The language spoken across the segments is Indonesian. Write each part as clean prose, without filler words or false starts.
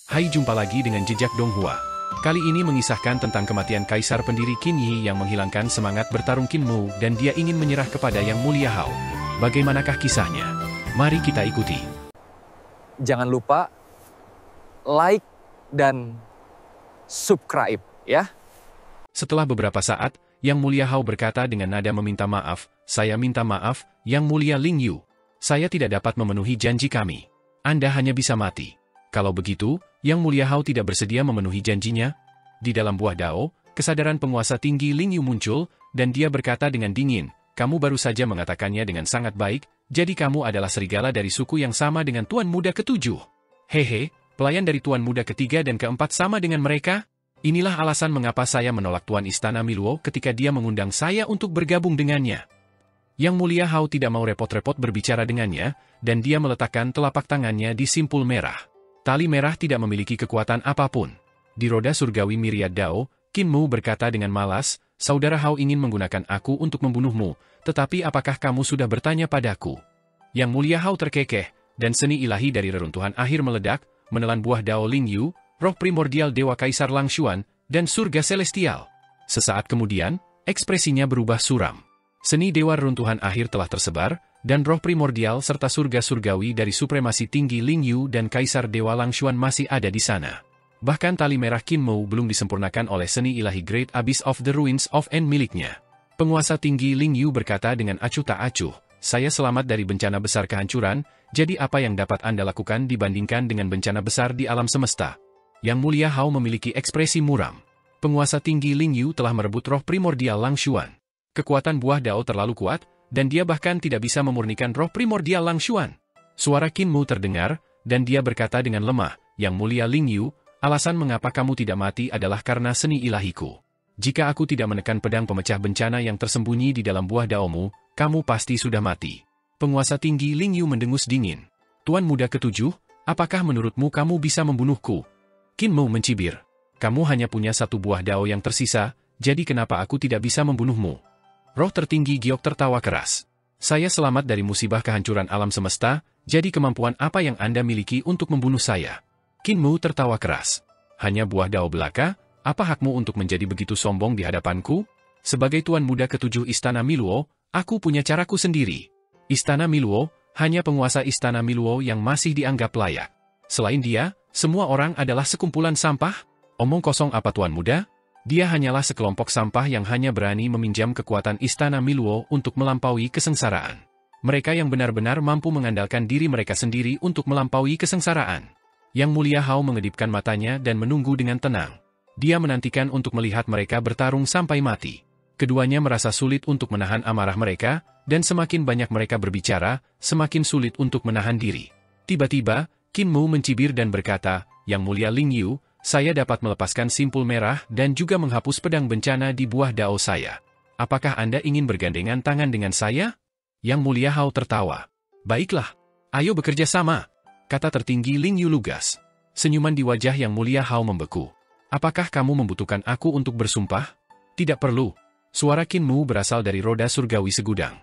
Hai, jumpa lagi dengan Jejak Donghua. Kali ini mengisahkan tentang kematian kaisar pendiri Qin Yi yang menghilangkan semangat bertarung Qin Mu dan dia ingin menyerah kepada Yang Mulia Hao. Bagaimanakah kisahnya? Mari kita ikuti. Jangan lupa like dan subscribe ya. Setelah beberapa saat, Yang Mulia Hao berkata dengan nada meminta maaf, "Saya minta maaf, Yang Mulia Ling Yu. Saya tidak dapat memenuhi janji kami. Anda hanya bisa mati." Kalau begitu, Yang Mulia Hao tidak bersedia memenuhi janjinya. Di dalam buah dao, kesadaran penguasa tinggi Ling Yu muncul, dan dia berkata dengan dingin, "Kamu baru saja mengatakannya dengan sangat baik, jadi kamu adalah serigala dari suku yang sama dengan Tuan Muda ketujuh. Hehe, pelayan dari Tuan Muda ketiga dan keempat sama dengan mereka? Inilah alasan mengapa saya menolak Tuan Istana Miluo ketika dia mengundang saya untuk bergabung dengannya." Yang Mulia Hao tidak mau repot-repot berbicara dengannya, dan dia meletakkan telapak tangannya di simpul merah. Tali merah tidak memiliki kekuatan apapun. Di roda surgawi Myriad Dao, Qin Mu berkata dengan malas, "Saudara Hao ingin menggunakan aku untuk membunuhmu, tetapi apakah kamu sudah bertanya padaku?" Yang Mulia Hao terkekeh, dan seni ilahi dari reruntuhan akhir meledak, menelan buah Dao Ling Yu, roh primordial Dewa Kaisar Lang Xuan, dan surga celestial. Sesaat kemudian, ekspresinya berubah suram. Seni Dewa Reruntuhan Akhir telah tersebar, dan roh primordial serta surga surgawi dari supremasi tinggi Ling Yu dan Kaisar Dewa Lang Xuan masih ada di sana. Bahkan tali merah Qin Mu belum disempurnakan oleh seni ilahi Great Abyss of the Ruins of End miliknya. Penguasa tinggi Ling Yu berkata dengan acuh tak acuh, "Saya selamat dari bencana besar kehancuran, jadi apa yang dapat Anda lakukan dibandingkan dengan bencana besar di alam semesta?" Yang Mulia Hao memiliki ekspresi muram. Penguasa tinggi Ling Yu telah merebut roh primordial Lang Xuan. Kekuatan buah dao terlalu kuat, dan dia bahkan tidak bisa memurnikan roh primordial Lang Xuan. Suara Qin Mu terdengar, dan dia berkata dengan lemah, "Yang Mulia Ling Yu, alasan mengapa kamu tidak mati adalah karena seni ilahiku. Jika aku tidak menekan pedang pemecah bencana yang tersembunyi di dalam buah daomu, kamu pasti sudah mati." Penguasa tinggi Ling Yu mendengus dingin. "Tuan Muda ketujuh, apakah menurutmu kamu bisa membunuhku?" Qin Mu mencibir. "Kamu hanya punya satu buah dao yang tersisa, jadi kenapa aku tidak bisa membunuhmu?" Roh tertinggi Giok tertawa keras. "Saya selamat dari musibah kehancuran alam semesta, jadi kemampuan apa yang Anda miliki untuk membunuh saya?" Qin Mu tertawa keras. "Hanya buah dao belaka, apa hakmu untuk menjadi begitu sombong di hadapanku? Sebagai Tuan Muda ketujuh Istana Miluo, aku punya caraku sendiri. Istana Miluo, hanya penguasa Istana Miluo yang masih dianggap layak. Selain dia, semua orang adalah sekumpulan sampah? Omong kosong apa Tuan Muda? Dia hanyalah sekelompok sampah yang hanya berani meminjam kekuatan Istana Miluo untuk melampaui kesengsaraan. Mereka yang benar-benar mampu mengandalkan diri mereka sendiri untuk melampaui kesengsaraan." Yang Mulia Hao mengedipkan matanya dan menunggu dengan tenang. Dia menantikan untuk melihat mereka bertarung sampai mati. Keduanya merasa sulit untuk menahan amarah mereka, dan semakin banyak mereka berbicara, semakin sulit untuk menahan diri. Tiba-tiba, Qin Mu mencibir dan berkata, "Yang Mulia Ling Yu, saya dapat melepaskan simpul merah dan juga menghapus pedang bencana di buah dao saya. Apakah Anda ingin bergandengan tangan dengan saya?" Yang Mulia Hao tertawa. "Baiklah, ayo bekerja sama," kata tertinggi Ling Yu lugas. Senyuman di wajah Yang Mulia Hao membeku. "Apakah kamu membutuhkan aku untuk bersumpah?" "Tidak perlu." Suara Qin Mu berasal dari roda surgawi segudang.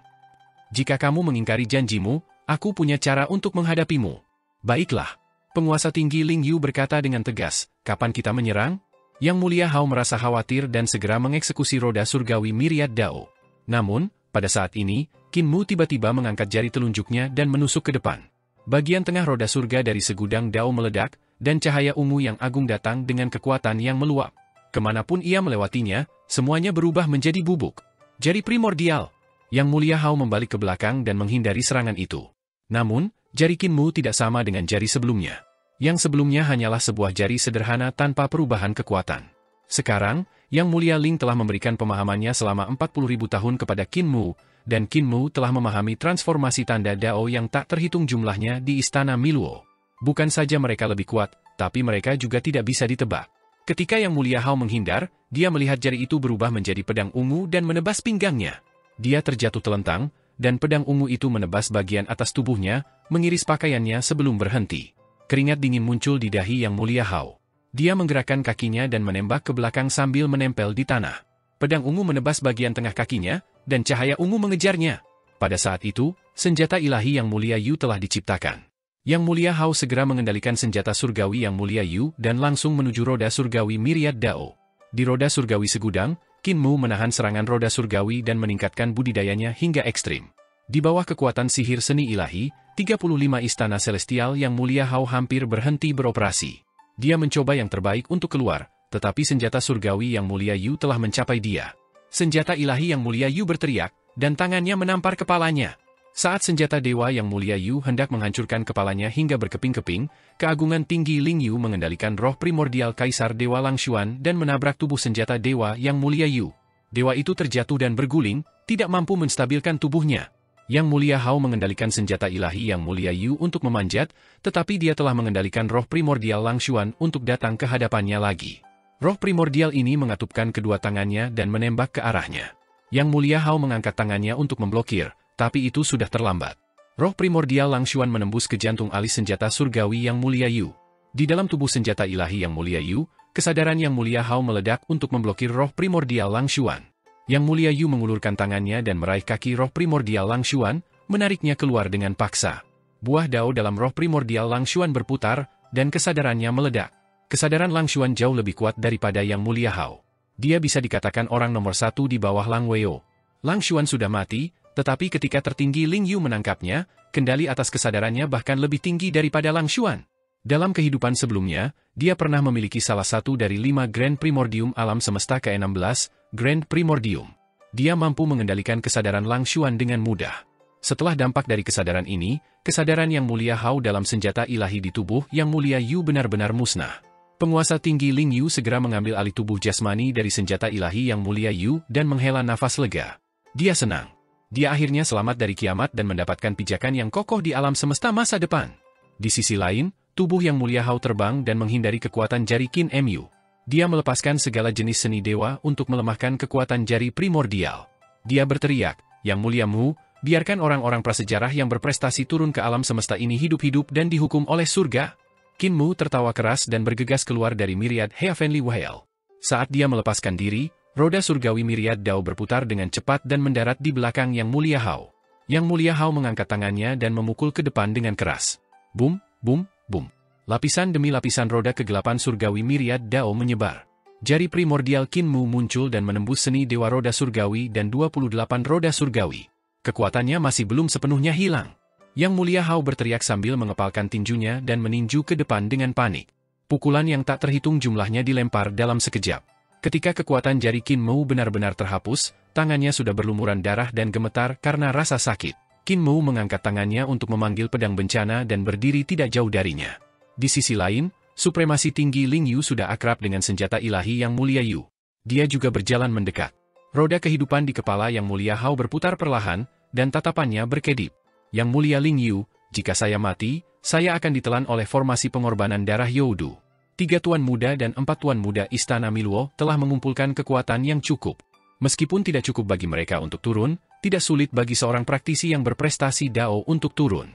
"Jika kamu mengingkari janjimu, aku punya cara untuk menghadapimu." "Baiklah." Penguasa tinggi Ling Yu berkata dengan tegas, "Kapan kita menyerang?" Yang Mulia Hao merasa khawatir dan segera mengeksekusi roda surgawi Myriad Dao. Namun, pada saat ini, Qin Mu tiba-tiba mengangkat jari telunjuknya dan menusuk ke depan. Bagian tengah roda surga dari segudang dao meledak, dan cahaya ungu yang agung datang dengan kekuatan yang meluap. Kemanapun ia melewatinya, semuanya berubah menjadi bubuk. Jari primordial. Yang Mulia Hao membalik ke belakang dan menghindari serangan itu. Namun, jari Qin Mu tidak sama dengan jari sebelumnya. Yang sebelumnya hanyalah sebuah jari sederhana tanpa perubahan kekuatan. Sekarang, Yang Mulia Ling telah memberikan pemahamannya selama 40.000 tahun kepada Qin Mu, dan Qin Mu telah memahami transformasi tanda dao yang tak terhitung jumlahnya di Istana Miluo. Bukan saja mereka lebih kuat, tapi mereka juga tidak bisa ditebak. Ketika Yang Mulia Hao menghindar, dia melihat jari itu berubah menjadi pedang ungu dan menebas pinggangnya. Dia terjatuh telentang, dan pedang ungu itu menebas bagian atas tubuhnya, mengiris pakaiannya sebelum berhenti. Keringat dingin muncul di dahi Yang Mulia Hao. Dia menggerakkan kakinya dan menembak ke belakang sambil menempel di tanah. Pedang ungu menebas bagian tengah kakinya, dan cahaya ungu mengejarnya. Pada saat itu, senjata ilahi Yang Mulia Yu telah diciptakan. Yang Mulia Hao segera mengendalikan senjata surgawi Yang Mulia Yu dan langsung menuju roda surgawi Myriad Dao. Di roda surgawi segudang, Qin Mu menahan serangan roda surgawi dan meningkatkan budidayanya hingga ekstrim. Di bawah kekuatan sihir seni ilahi, 35 istana celestial Yang Mulia Hao hampir berhenti beroperasi. Dia mencoba yang terbaik untuk keluar, tetapi senjata surgawi Yang Mulia Yu telah mencapai dia. Senjata ilahi Yang Mulia Yu berteriak, dan tangannya menampar kepalanya. Saat senjata dewa Yang Mulia Yu hendak menghancurkan kepalanya hingga berkeping-keping, keagungan tinggi Ling Yu mengendalikan roh primordial Kaisar Dewa Langshuan dan menabrak tubuh senjata dewa Yang Mulia Yu. Dewa itu terjatuh dan berguling, tidak mampu menstabilkan tubuhnya. Yang Mulia Hao mengendalikan senjata ilahi Yang Mulia Yu untuk memanjat, tetapi dia telah mengendalikan roh primordial Langshuan untuk datang ke hadapannya lagi. Roh primordial ini mengatupkan kedua tangannya dan menembak ke arahnya. Yang Mulia Hao mengangkat tangannya untuk memblokir, tapi itu sudah terlambat. Roh primordial Langshuan menembus ke jantung alis senjata surgawi Yang Mulia Yu. Di dalam tubuh senjata ilahi Yang Mulia Yu, kesadaran Yang Mulia Hao meledak untuk memblokir roh primordial Langshuan. Yang Mulia Yu mengulurkan tangannya dan meraih kaki roh primordial Langshuan, menariknya keluar dengan paksa. Buah dao dalam roh primordial Langshuan berputar, dan kesadarannya meledak. Kesadaran Langshuan jauh lebih kuat daripada Yang Mulia Hao. Dia bisa dikatakan orang nomor satu di bawah Lang Weo. Langshuan sudah mati, tetapi ketika tertinggi Ling Yu menangkapnya, kendali atas kesadarannya bahkan lebih tinggi daripada Langshuan. Dalam kehidupan sebelumnya, dia pernah memiliki salah satu dari 5 Grand Primordium alam semesta ke-16, Grand Primordium. Dia mampu mengendalikan kesadaran Langshuan dengan mudah. Setelah dampak dari kesadaran ini, kesadaran Yang Mulia Hao dalam senjata ilahi di tubuh Yang Mulia Yu benar-benar musnah. Penguasa tinggi Ling Yu segera mengambil alih tubuh jasmani dari senjata ilahi Yang Mulia Yu dan menghela nafas lega. Dia senang. Dia akhirnya selamat dari kiamat dan mendapatkan pijakan yang kokoh di alam semesta masa depan. Di sisi lain, tubuh Yang Mulia Hao terbang dan menghindari kekuatan jari Qin Mu. Dia melepaskan segala jenis seni dewa untuk melemahkan kekuatan jari primordial. Dia berteriak, Yang Mulia Mu, biarkan orang-orang prasejarah yang berprestasi turun ke alam semesta ini hidup-hidup dan dihukum oleh surga. Qin Mu tertawa keras dan bergegas keluar dari Myriad Heavenly Whale. Saat dia melepaskan diri, roda surgawi Myriad Dao berputar dengan cepat dan mendarat di belakang Yang Mulia Hao. Yang Mulia Hao mengangkat tangannya dan memukul ke depan dengan keras. Bum, bum, bum. Lapisan demi lapisan roda kegelapan surgawi Myriad Dao menyebar. Jari primordial Qin Mu muncul dan menembus seni dewa roda surgawi dan 28 roda surgawi. Kekuatannya masih belum sepenuhnya hilang. Yang Mulia Hao berteriak sambil mengepalkan tinjunya dan meninju ke depan dengan panik. Pukulan yang tak terhitung jumlahnya dilempar dalam sekejap. Ketika kekuatan jari Qin Mu benar-benar terhapus, tangannya sudah berlumuran darah dan gemetar karena rasa sakit. Qin Mu mengangkat tangannya untuk memanggil pedang bencana dan berdiri tidak jauh darinya. Di sisi lain, supremasi tinggi Ling Yu sudah akrab dengan senjata ilahi Yang Mulia Yu. Dia juga berjalan mendekat. Roda kehidupan di kepala Yang Mulia Hao berputar perlahan, dan tatapannya berkedip. Yang Mulia Ling Yu, jika saya mati, saya akan ditelan oleh formasi pengorbanan darah Youdu. 3 tuan muda dan 4 tuan muda Istana Miluo telah mengumpulkan kekuatan yang cukup. Meskipun tidak cukup bagi mereka untuk turun, tidak sulit bagi seorang praktisi yang berprestasi Dao untuk turun.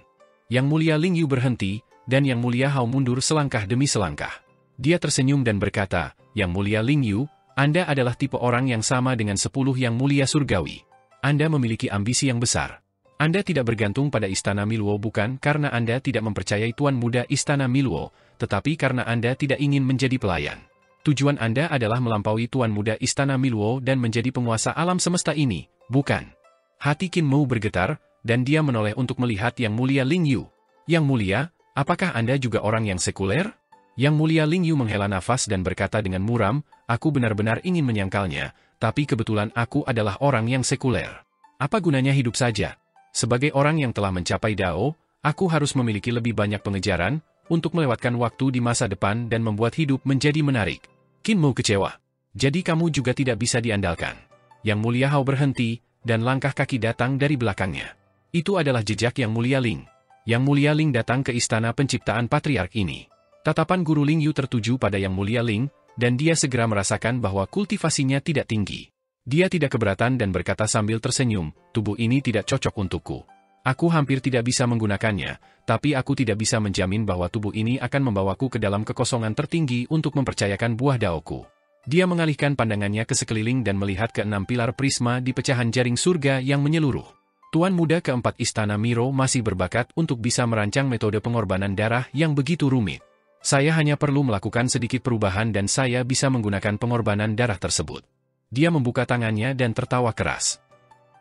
Yang Mulia Ling Yu berhenti, dan Yang Mulia Hao mundur selangkah demi selangkah. Dia tersenyum dan berkata, Yang Mulia Ling Yu, Anda adalah tipe orang yang sama dengan 10 Yang Mulia Surgawi. Anda memiliki ambisi yang besar. Anda tidak bergantung pada Istana Miluo bukan karena Anda tidak mempercayai Tuan Muda Istana Miluo, tetapi karena Anda tidak ingin menjadi pelayan. Tujuan Anda adalah melampaui Tuan Muda Istana Miluo dan menjadi penguasa alam semesta ini, bukan? Hati Qin Mu bergetar, dan dia menoleh untuk melihat Yang Mulia Ling Yu. Yang Mulia, apakah Anda juga orang yang sekuler? Yang Mulia Ling Yu menghela nafas dan berkata dengan muram, aku benar-benar ingin menyangkalnya, tapi kebetulan aku adalah orang yang sekuler. Apa gunanya hidup saja? Sebagai orang yang telah mencapai Dao, aku harus memiliki lebih banyak pengejaran, untuk melewatkan waktu di masa depan dan membuat hidup menjadi menarik. Qin Mu kecewa. Jadi kamu juga tidak bisa diandalkan. Yang Mulia Hao berhenti, dan langkah kaki datang dari belakangnya. Itu adalah jejak Yang Mulia Ling. Yang Mulia Ling datang ke istana penciptaan patriark ini. Tatapan Guru Ling Yu tertuju pada Yang Mulia Ling, dan dia segera merasakan bahwa kultivasinya tidak tinggi. Dia tidak keberatan dan berkata sambil tersenyum, tubuh ini tidak cocok untukku. Aku hampir tidak bisa menggunakannya, tapi aku tidak bisa menjamin bahwa tubuh ini akan membawaku ke dalam kekosongan tertinggi untuk mempercayakan buah daoku. Dia mengalihkan pandangannya ke sekeliling dan melihat ke 6 pilar prisma di pecahan jaring surga yang menyeluruh. Tuan Muda keempat Istana Miro masih berbakat untuk bisa merancang metode pengorbanan darah yang begitu rumit. Saya hanya perlu melakukan sedikit perubahan dan saya bisa menggunakan pengorbanan darah tersebut. Dia membuka tangannya dan tertawa keras.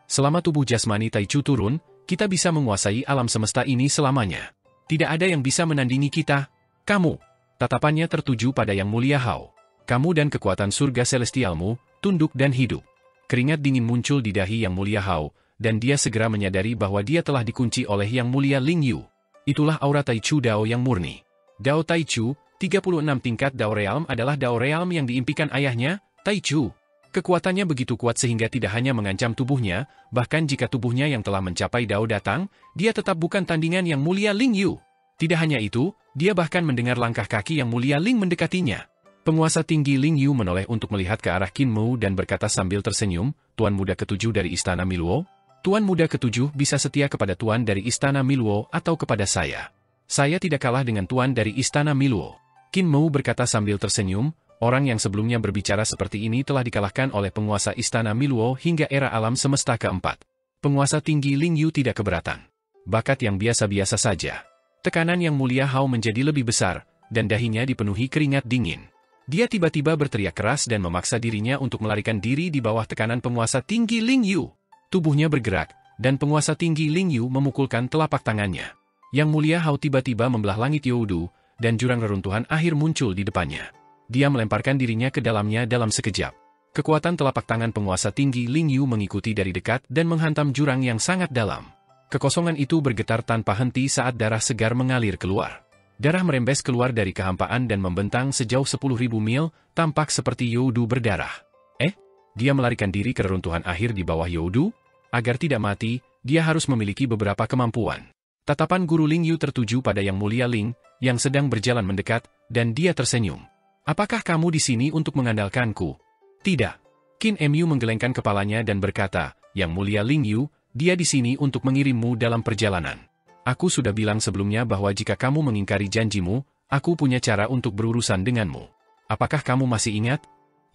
Selama tubuh jasmani Taichu turun, kita bisa menguasai alam semesta ini selamanya. Tidak ada yang bisa menandingi kita. Kamu. Tatapannya tertuju pada Yang Mulia Hao. Kamu dan kekuatan surga celestialmu, tunduk dan hidup. Keringat dingin muncul di dahi Yang Mulia Hao, dan dia segera menyadari bahwa dia telah dikunci oleh Yang Mulia Ling Yu. Itulah aura Taichu Dao yang murni. Dao Taichu, 36 tingkat Dao Realm adalah Dao Realm yang diimpikan ayahnya, Taichu. Kekuatannya begitu kuat sehingga tidak hanya mengancam tubuhnya, bahkan jika tubuhnya yang telah mencapai Dao datang, dia tetap bukan tandingan Yang Mulia Ling Yu. Tidak hanya itu, dia bahkan mendengar langkah kaki Yang Mulia Ling mendekatinya. Penguasa tinggi Ling Yu menoleh untuk melihat ke arah Qin Mu dan berkata sambil tersenyum, Tuan Muda ketujuh dari Istana Miluo? Tuan Muda ketujuh bisa setia kepada Tuan dari Istana Miluo atau kepada saya. Saya tidak kalah dengan Tuan dari Istana Miluo. Qin Mu berkata sambil tersenyum, orang yang sebelumnya berbicara seperti ini telah dikalahkan oleh penguasa Istana Miluo hingga era alam semesta keempat. Penguasa tinggi Ling Yu tidak keberatan. Bakat yang biasa-biasa saja. Tekanan Yang Mulia Hao menjadi lebih besar, dan dahinya dipenuhi keringat dingin. Dia tiba-tiba berteriak keras dan memaksa dirinya untuk melarikan diri di bawah tekanan penguasa tinggi Ling Yu. Tubuhnya bergerak, dan penguasa tinggi Ling Yu memukulkan telapak tangannya. Yang Mulia Hao tiba-tiba membelah langit Youdu, dan jurang reruntuhan akhir muncul di depannya. Dia melemparkan dirinya ke dalamnya dalam sekejap. Kekuatan telapak tangan penguasa tinggi Ling Yu mengikuti dari dekat dan menghantam jurang yang sangat dalam. Kekosongan itu bergetar tanpa henti saat darah segar mengalir keluar. Darah merembes keluar dari kehampaan dan membentang sejauh 10.000 mil, tampak seperti Youdu berdarah. Dia melarikan diri ke reruntuhan akhir di bawah Youdu? Agar tidak mati, dia harus memiliki beberapa kemampuan. Tatapan Guru Ling Yu tertuju pada Yang Mulia Ling, yang sedang berjalan mendekat, dan dia tersenyum. Apakah kamu di sini untuk mengandalkanku? Tidak. Qin Mu menggelengkan kepalanya dan berkata, Yang Mulia Ling Yu, dia di sini untuk mengirimmu dalam perjalanan. Aku sudah bilang sebelumnya bahwa jika kamu mengingkari janjimu, aku punya cara untuk berurusan denganmu. Apakah kamu masih ingat?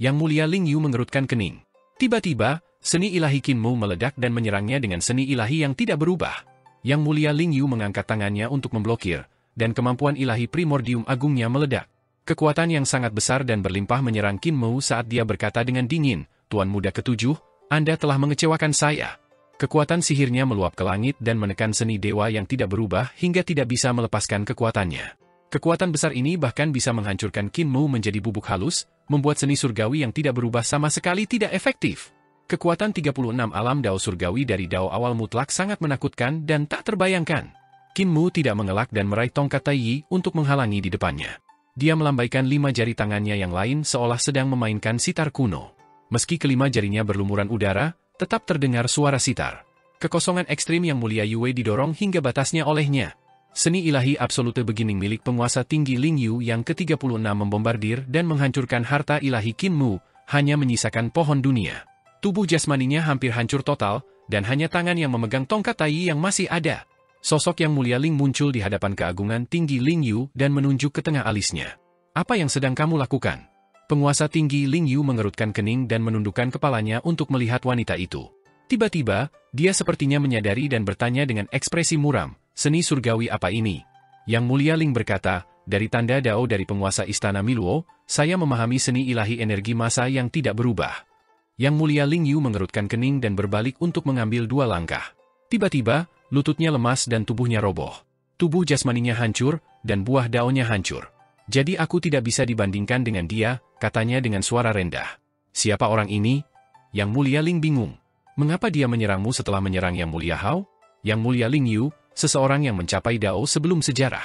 Yang Mulia Ling Yu mengerutkan kening. Tiba-tiba, seni ilahi Qin Mu meledak dan menyerangnya dengan seni ilahi yang tidak berubah. Yang Mulia Ling Yu mengangkat tangannya untuk memblokir, dan kemampuan ilahi primordium agungnya meledak. Kekuatan yang sangat besar dan berlimpah menyerang Qin Mu saat dia berkata dengan dingin, Tuan Muda ketujuh, Anda telah mengecewakan saya. Kekuatan sihirnya meluap ke langit dan menekan seni dewa yang tidak berubah hingga tidak bisa melepaskan kekuatannya. Kekuatan besar ini bahkan bisa menghancurkan Qin Mu menjadi bubuk halus, membuat seni surgawi yang tidak berubah sama sekali tidak efektif. Kekuatan 36 alam Dao surgawi dari Dao awal mutlak sangat menakutkan dan tak terbayangkan. Qin Mu tidak mengelak dan meraih tongkat Tai Yi untuk menghalangi di depannya. Dia melambaikan 5 jari tangannya yang lain seolah sedang memainkan sitar kuno. Meski kelima jarinya berlumuran udara, tetap terdengar suara sitar. Kekosongan ekstrim Yang Mulia Yue didorong hingga batasnya olehnya. Seni ilahi absolute beginning milik penguasa tinggi Ling Yu yang ke-36 membombardir dan menghancurkan harta ilahi Qin Mu, hanya menyisakan pohon dunia. Tubuh jasmaninya hampir hancur total, dan hanya tangan yang memegang tongkat Tai Yi yang masih ada. Sosok Yang Mulia Ling muncul di hadapan keagungan tinggi Ling Yu dan menunjuk ke tengah alisnya. Apa yang sedang kamu lakukan? Penguasa tinggi Ling Yu mengerutkan kening dan menundukkan kepalanya untuk melihat wanita itu. Tiba-tiba, dia sepertinya menyadari dan bertanya dengan ekspresi muram, seni surgawi apa ini? Yang Mulia Ling berkata, dari tanda Dao dari penguasa Istana Miluo, saya memahami seni ilahi energi massa yang tidak berubah. Yang Mulia Ling Yu mengerutkan kening dan berbalik untuk mengambil 2 langkah. Tiba-tiba, lututnya lemas dan tubuhnya roboh. Tubuh jasmaninya hancur, dan buah daunnya hancur. Jadi aku tidak bisa dibandingkan dengan dia, katanya dengan suara rendah. Siapa orang ini? Yang Mulia Ling bingung. Mengapa dia menyerangmu setelah menyerang Yang Mulia Hao? Yang Mulia Ling Yu, seseorang yang mencapai Dao sebelum sejarah.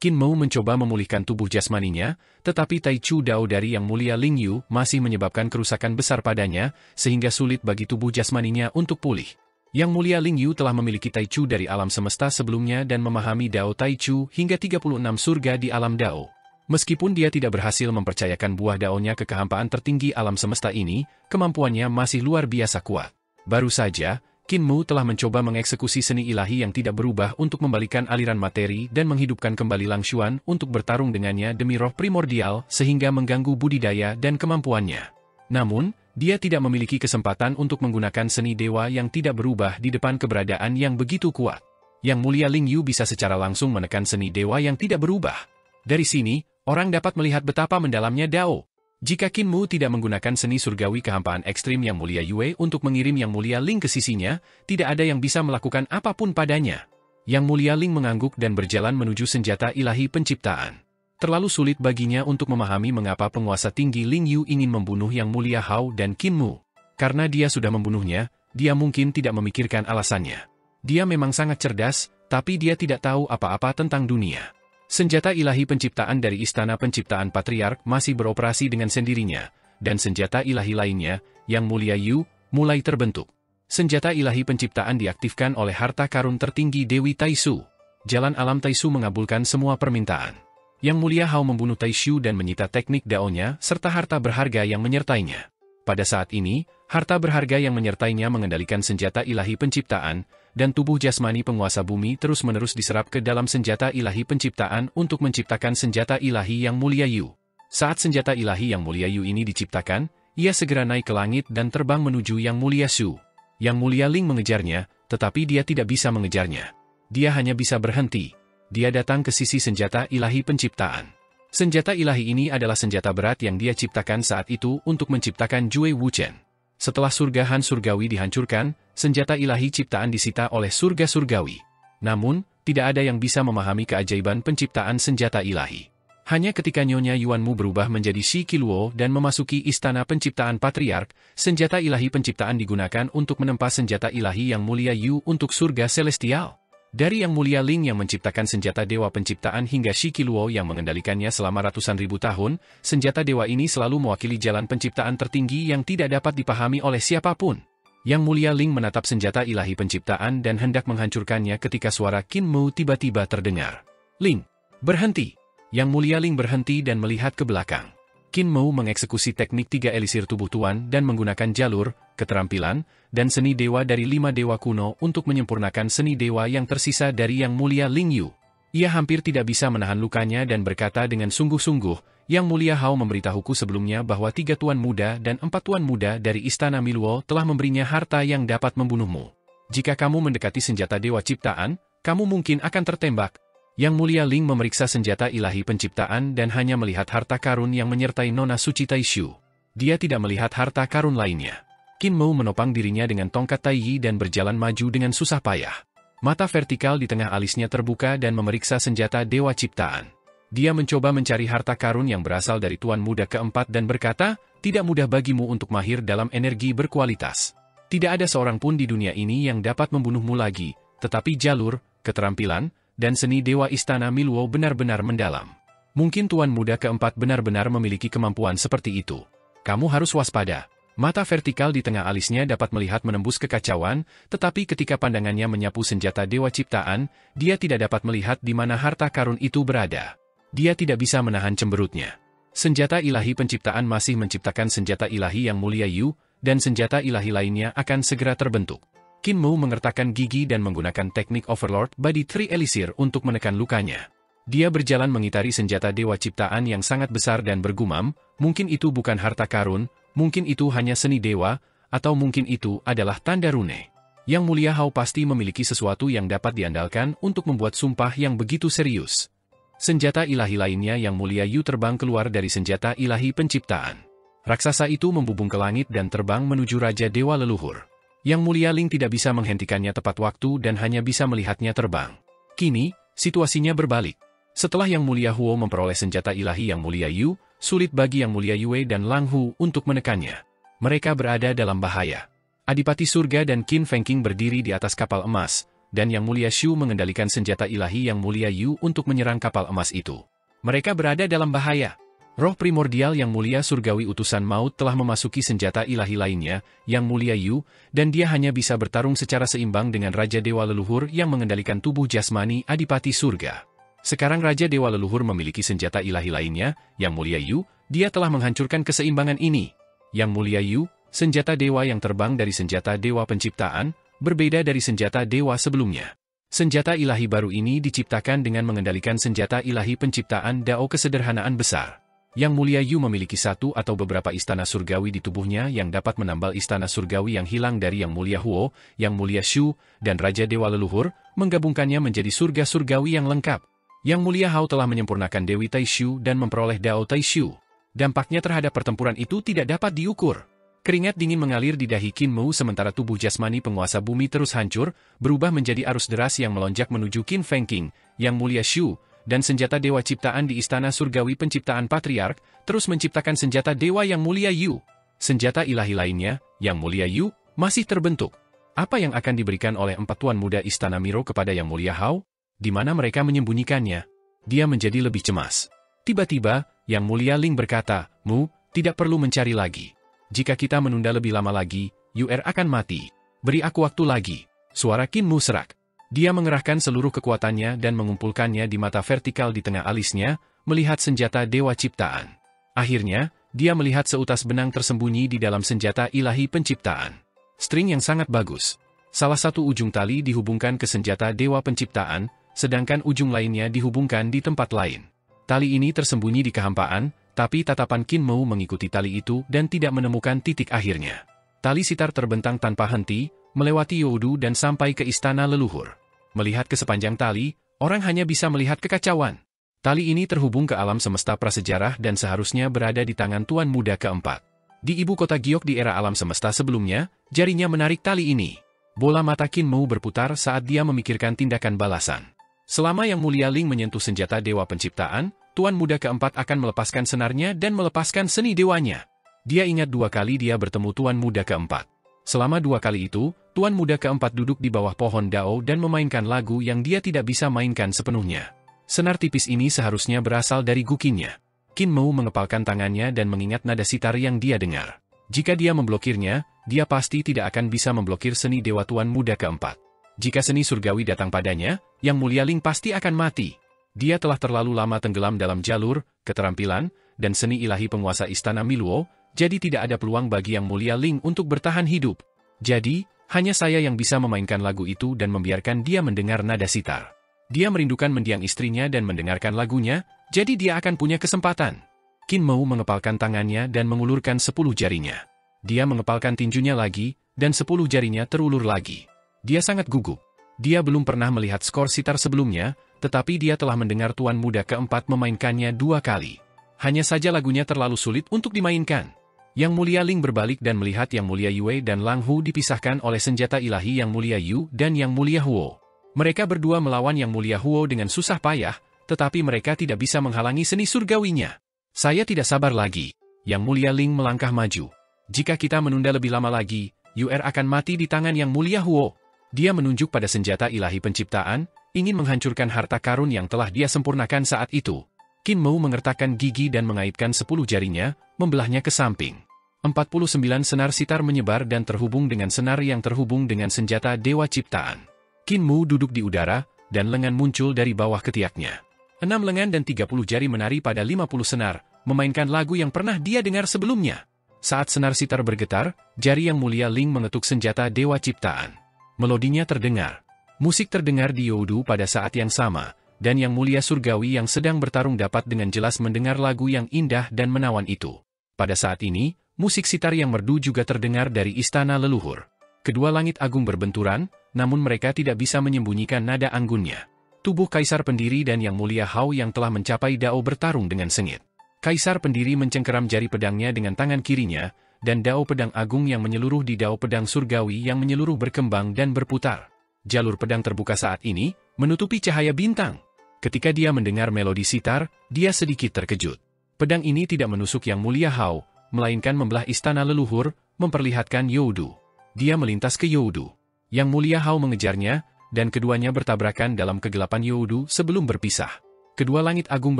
Qin Mu mencoba memulihkan tubuh jasmaninya, tetapi Taichu Dao dari Yang Mulia Ling Yu masih menyebabkan kerusakan besar padanya, sehingga sulit bagi tubuh jasmaninya untuk pulih. Yang Mulia Ling Yu telah memiliki Taichu dari alam semesta sebelumnya dan memahami Dao Taichu hingga 36 surga di alam Dao. Meskipun dia tidak berhasil mempercayakan buah daunnya ke kehampaan tertinggi alam semesta ini, kemampuannya masih luar biasa kuat. Baru saja, Qin Mu telah mencoba mengeksekusi seni ilahi yang tidak berubah untuk membalikan aliran materi dan menghidupkan kembali Lang Xuan untuk bertarung dengannya demi roh primordial sehingga mengganggu budidaya dan kemampuannya. Namun, Dia tidak memiliki kesempatan untuk menggunakan seni dewa yang tidak berubah di depan keberadaan yang begitu kuat. Yang Mulia Ling Yu bisa secara langsung menekan seni dewa yang tidak berubah. Dari sini, orang dapat melihat betapa mendalamnya Dao. Jika Qin Mu tidak menggunakan seni surgawi kehampaan ekstrim Yang Mulia Yue untuk mengirim Yang Mulia Ling ke sisinya, tidak ada yang bisa melakukan apapun padanya. Yang Mulia Ling mengangguk dan berjalan menuju senjata ilahi penciptaan. Terlalu sulit baginya untuk memahami mengapa penguasa tinggi Ling Yu ingin membunuh Yang Mulia Hao dan Qin Mu. Karena dia sudah membunuhnya, dia mungkin tidak memikirkan alasannya. Dia memang sangat cerdas, tapi dia tidak tahu apa-apa tentang dunia. Senjata ilahi penciptaan dari Istana Penciptaan Patriark masih beroperasi dengan sendirinya, dan senjata ilahi lainnya, Yang Mulia Yu, mulai terbentuk. Senjata ilahi penciptaan diaktifkan oleh harta karun tertinggi Dewi Taisu. Jalan alam Taisu mengabulkan semua permintaan. Yang Mulia Hao membunuh Taishu dan menyita teknik Dao-nya serta harta berharga yang menyertainya. Pada saat ini, harta berharga yang menyertainya mengendalikan senjata ilahi penciptaan, dan tubuh jasmani penguasa bumi terus-menerus diserap ke dalam senjata ilahi penciptaan untuk menciptakan senjata ilahi Yang Mulia Yu. Saat senjata ilahi Yang Mulia Yu ini diciptakan, ia segera naik ke langit dan terbang menuju Yang Mulia Shu. Yang Mulia Ling mengejarnya, tetapi dia tidak bisa mengejarnya. Dia hanya bisa berhenti. Dia datang ke sisi senjata ilahi penciptaan. Senjata ilahi ini adalah senjata berat yang dia ciptakan saat itu untuk menciptakan Jue Wuchen. Setelah surga Han Surgawi dihancurkan, senjata ilahi ciptaan disita oleh surga surgawi. Namun, tidak ada yang bisa memahami keajaiban penciptaan senjata ilahi. Hanya ketika Nyonya Yuanmu berubah menjadi Shi Qiluo dan memasuki Istana Penciptaan Patriark, senjata ilahi penciptaan digunakan untuk menempa senjata ilahi Yang Mulia Yu untuk surga celestial. Dari Yang Mulia Ling yang menciptakan senjata dewa penciptaan hingga Shi Qiluo yang mengendalikannya selama ratusan ribu tahun, senjata dewa ini selalu mewakili jalan penciptaan tertinggi yang tidak dapat dipahami oleh siapapun. Yang Mulia Ling menatap senjata ilahi penciptaan dan hendak menghancurkannya ketika suara Qin Mu tiba-tiba terdengar. "Ling, berhenti!" Yang Mulia Ling berhenti dan melihat ke belakang. Qin Mu mengeksekusi teknik 3 elisir tubuh tuan dan menggunakan jalur, keterampilan, dan seni dewa dari 5 dewa kuno untuk menyempurnakan seni dewa yang tersisa dari Yang Mulia Ling Yu. Ia hampir tidak bisa menahan lukanya dan berkata dengan sungguh-sungguh, "Yang Mulia Hao memberitahuku sebelumnya bahwa 3 tuan muda dan 4 tuan muda dari Istana Miluo telah memberinya harta yang dapat membunuhmu. Jika kamu mendekati senjata dewa ciptaan, kamu mungkin akan tertembak." Yang Mulia Ling memeriksa senjata ilahi penciptaan dan hanya melihat harta karun yang menyertai Nona Suci Taishu. Dia tidak melihat harta karun lainnya. Qin Mu menopang dirinya dengan tongkat Taiyi dan berjalan maju dengan susah payah. Mata vertikal di tengah alisnya terbuka dan memeriksa senjata dewa ciptaan. Dia mencoba mencari harta karun yang berasal dari Tuan Muda keempat dan berkata, "Tidak mudah bagimu untuk mahir dalam energi berkualitas. Tidak ada seorang pun di dunia ini yang dapat membunuhmu lagi, tetapi jalur, keterampilan, dan seni dewa Istana Miluo benar-benar mendalam. Mungkin Tuan Muda keempat benar-benar memiliki kemampuan seperti itu. Kamu harus waspada." Mata vertikal di tengah alisnya dapat melihat menembus kekacauan, tetapi ketika pandangannya menyapu senjata dewa ciptaan, dia tidak dapat melihat di mana harta karun itu berada. Dia tidak bisa menahan cemberutnya. Senjata ilahi penciptaan masih menciptakan senjata ilahi Yang Mulia Yu, dan senjata ilahi lainnya akan segera terbentuk. Qin Mu mengertakkan gigi dan menggunakan teknik Overlord Body Tree Elisir untuk menekan lukanya. Dia berjalan mengitari senjata dewa ciptaan yang sangat besar dan bergumam, mungkin itu bukan harta karun, mungkin itu hanya seni dewa, atau mungkin itu adalah tanda rune. Yang Mulia Hao pasti memiliki sesuatu yang dapat diandalkan untuk membuat sumpah yang begitu serius. Senjata ilahi lainnya Yang Mulia Yu terbang keluar dari senjata ilahi penciptaan. Raksasa itu membubung ke langit dan terbang menuju Raja Dewa Leluhur. Yang Mulia Ling tidak bisa menghentikannya tepat waktu dan hanya bisa melihatnya terbang. Kini, situasinya berbalik. Setelah Yang Mulia Huo memperoleh senjata ilahi Yang Mulia Yu, sulit bagi Yang Mulia Yue dan Lang Hu untuk menekannya. Mereka berada dalam bahaya. Adipati Surga dan Qin Fengqing berdiri di atas kapal emas, dan Yang Mulia Shu mengendalikan senjata ilahi Yang Mulia Yu untuk menyerang kapal emas itu. Mereka berada dalam bahaya. Roh primordial Yang Mulia Surgawi Utusan Maut telah memasuki senjata ilahi lainnya, Yang Mulia Yu, dan dia hanya bisa bertarung secara seimbang dengan Raja Dewa Leluhur yang mengendalikan tubuh jasmani Adipati Surga. Sekarang Raja Dewa Leluhur memiliki senjata ilahi lainnya, Yang Mulia Yu, dia telah menghancurkan keseimbangan ini. Yang Mulia Yu, senjata dewa yang terbang dari senjata dewa penciptaan, berbeda dari senjata dewa sebelumnya. Senjata ilahi baru ini diciptakan dengan mengendalikan senjata ilahi penciptaan Dao kesederhanaan besar. Yang Mulia Yu memiliki satu atau beberapa istana surgawi di tubuhnya yang dapat menambal istana surgawi yang hilang dari Yang Mulia Huo, Yang Mulia Shu, dan Raja Dewa Leluhur, menggabungkannya menjadi surga surgawi yang lengkap. Yang Mulia Hao telah menyempurnakan Dewi Taishu dan memperoleh Dao Taishu. Dampaknya terhadap pertempuran itu tidak dapat diukur. Keringat dingin mengalir di dahi Qin Mu sementara tubuh jasmani penguasa bumi terus hancur, berubah menjadi arus deras yang melonjak menuju Qin Feng King, Yang Mulia Shu, dan senjata dewa ciptaan di Istana Surgawi Penciptaan Patriark, terus menciptakan senjata dewa Yang Mulia Yu. Senjata ilahi lainnya, Yang Mulia Yu, masih terbentuk. Apa yang akan diberikan oleh 4 tuan muda Istana Miro kepada Yang Mulia Hao? Di mana mereka menyembunyikannya? Dia menjadi lebih cemas. Tiba-tiba, Yang Mulia Ling berkata, "Mu, tidak perlu mencari lagi. Jika kita menunda lebih lama lagi, UR akan mati. Beri aku waktu lagi." Suara Qin Mu serak. Dia mengerahkan seluruh kekuatannya dan mengumpulkannya di mata vertikal di tengah alisnya, melihat senjata dewa ciptaan. Akhirnya, dia melihat seutas benang tersembunyi di dalam senjata ilahi penciptaan. String yang sangat bagus. Salah satu ujung tali dihubungkan ke senjata dewa penciptaan, sedangkan ujung lainnya dihubungkan di tempat lain. Tali ini tersembunyi di kehampaan, tapi tatapan Qin Mu mengikuti tali itu dan tidak menemukan titik akhirnya. Tali sitar terbentang tanpa henti, melewati Youdu dan sampai ke istana leluhur. Melihat ke sepanjang tali, orang hanya bisa melihat kekacauan. Tali ini terhubung ke alam semesta prasejarah dan seharusnya berada di tangan Tuan Muda keempat. Di ibu kota Giok di era alam semesta sebelumnya, jarinya menarik tali ini. Bola mata Qin Mu berputar saat dia memikirkan tindakan balasan. Selama Yang Mulia Ling menyentuh senjata dewa penciptaan, Tuan Muda keempat akan melepaskan senarnya dan melepaskan seni dewanya. Dia ingat 2 kali dia bertemu Tuan Muda keempat. Selama 2 kali itu, Tuan Muda keempat duduk di bawah pohon Dao dan memainkan lagu yang dia tidak bisa mainkan sepenuhnya. Senar tipis ini seharusnya berasal dari gukinnya. Qin Mu mengepalkan tangannya dan mengingat nada sitar yang dia dengar. Jika dia memblokirnya, dia pasti tidak akan bisa memblokir seni dewa Tuan Muda keempat. Jika seni surgawi datang padanya, Yang Mulia Ling pasti akan mati. Dia telah terlalu lama tenggelam dalam jalur, keterampilan, dan seni ilahi penguasa Istana Miluo, jadi tidak ada peluang bagi Yang Mulia Ling untuk bertahan hidup. Jadi, hanya saya yang bisa memainkan lagu itu dan membiarkan dia mendengar nada sitar. Dia merindukan mendiang istrinya dan mendengarkan lagunya, jadi dia akan punya kesempatan. Qin Mu mengepalkan tangannya dan mengulurkan 10 jarinya. Dia mengepalkan tinjunya lagi, dan 10 jarinya terulur lagi. Dia sangat gugup. Dia belum pernah melihat skor sitar sebelumnya, tetapi dia telah mendengar Tuan Muda keempat memainkannya 2 kali. Hanya saja lagunya terlalu sulit untuk dimainkan. Yang Mulia Ling berbalik dan melihat Yang Mulia Yue dan Lang Hu dipisahkan oleh senjata ilahi Yang Mulia Yu dan Yang Mulia Huo. Mereka berdua melawan Yang Mulia Huo dengan susah payah, tetapi mereka tidak bisa menghalangi seni surgawinya. Saya tidak sabar lagi. Yang Mulia Ling melangkah maju. Jika kita menunda lebih lama lagi, UR akan mati di tangan Yang Mulia Huo. Dia menunjuk pada senjata ilahi penciptaan, ingin menghancurkan harta karun yang telah dia sempurnakan saat itu. Qin Mu mengertakkan gigi dan mengaitkan 10 jarinya, membelahnya ke samping. 49 senar sitar menyebar dan terhubung dengan senar yang terhubung dengan senjata dewa ciptaan. Qin Mu duduk di udara, dan lengan muncul dari bawah ketiaknya. 6 lengan dan 30 jari menari pada 50 senar, memainkan lagu yang pernah dia dengar sebelumnya. Saat senar sitar bergetar, jari Yang Mulia Ling mengetuk senjata dewa ciptaan. Melodinya terdengar. Musik terdengar di Youdu pada saat yang sama, dan Yang Mulia Surgawi yang sedang bertarung dapat dengan jelas mendengar lagu yang indah dan menawan itu. Pada saat ini, musik sitar yang merdu juga terdengar dari istana leluhur. Kedua langit agung berbenturan, namun mereka tidak bisa menyembunyikan nada anggunnya. Tubuh Kaisar Pendiri dan Yang Mulia Hao yang telah mencapai Dao bertarung dengan sengit. Kaisar Pendiri mencengkeram jari pedangnya dengan tangan kirinya, dan Dao Pedang Agung yang menyeluruh di Dao Pedang Surgawi yang menyeluruh berkembang dan berputar. Jalur pedang terbuka saat ini, menutupi cahaya bintang. Ketika dia mendengar melodi sitar, dia sedikit terkejut. Pedang ini tidak menusuk Yang Mulia Hao, melainkan membelah istana leluhur, memperlihatkan Youdu. Dia melintas ke Youdu. Yang Mulia Hao mengejarnya, dan keduanya bertabrakan dalam kegelapan Youdu sebelum berpisah. Kedua langit agung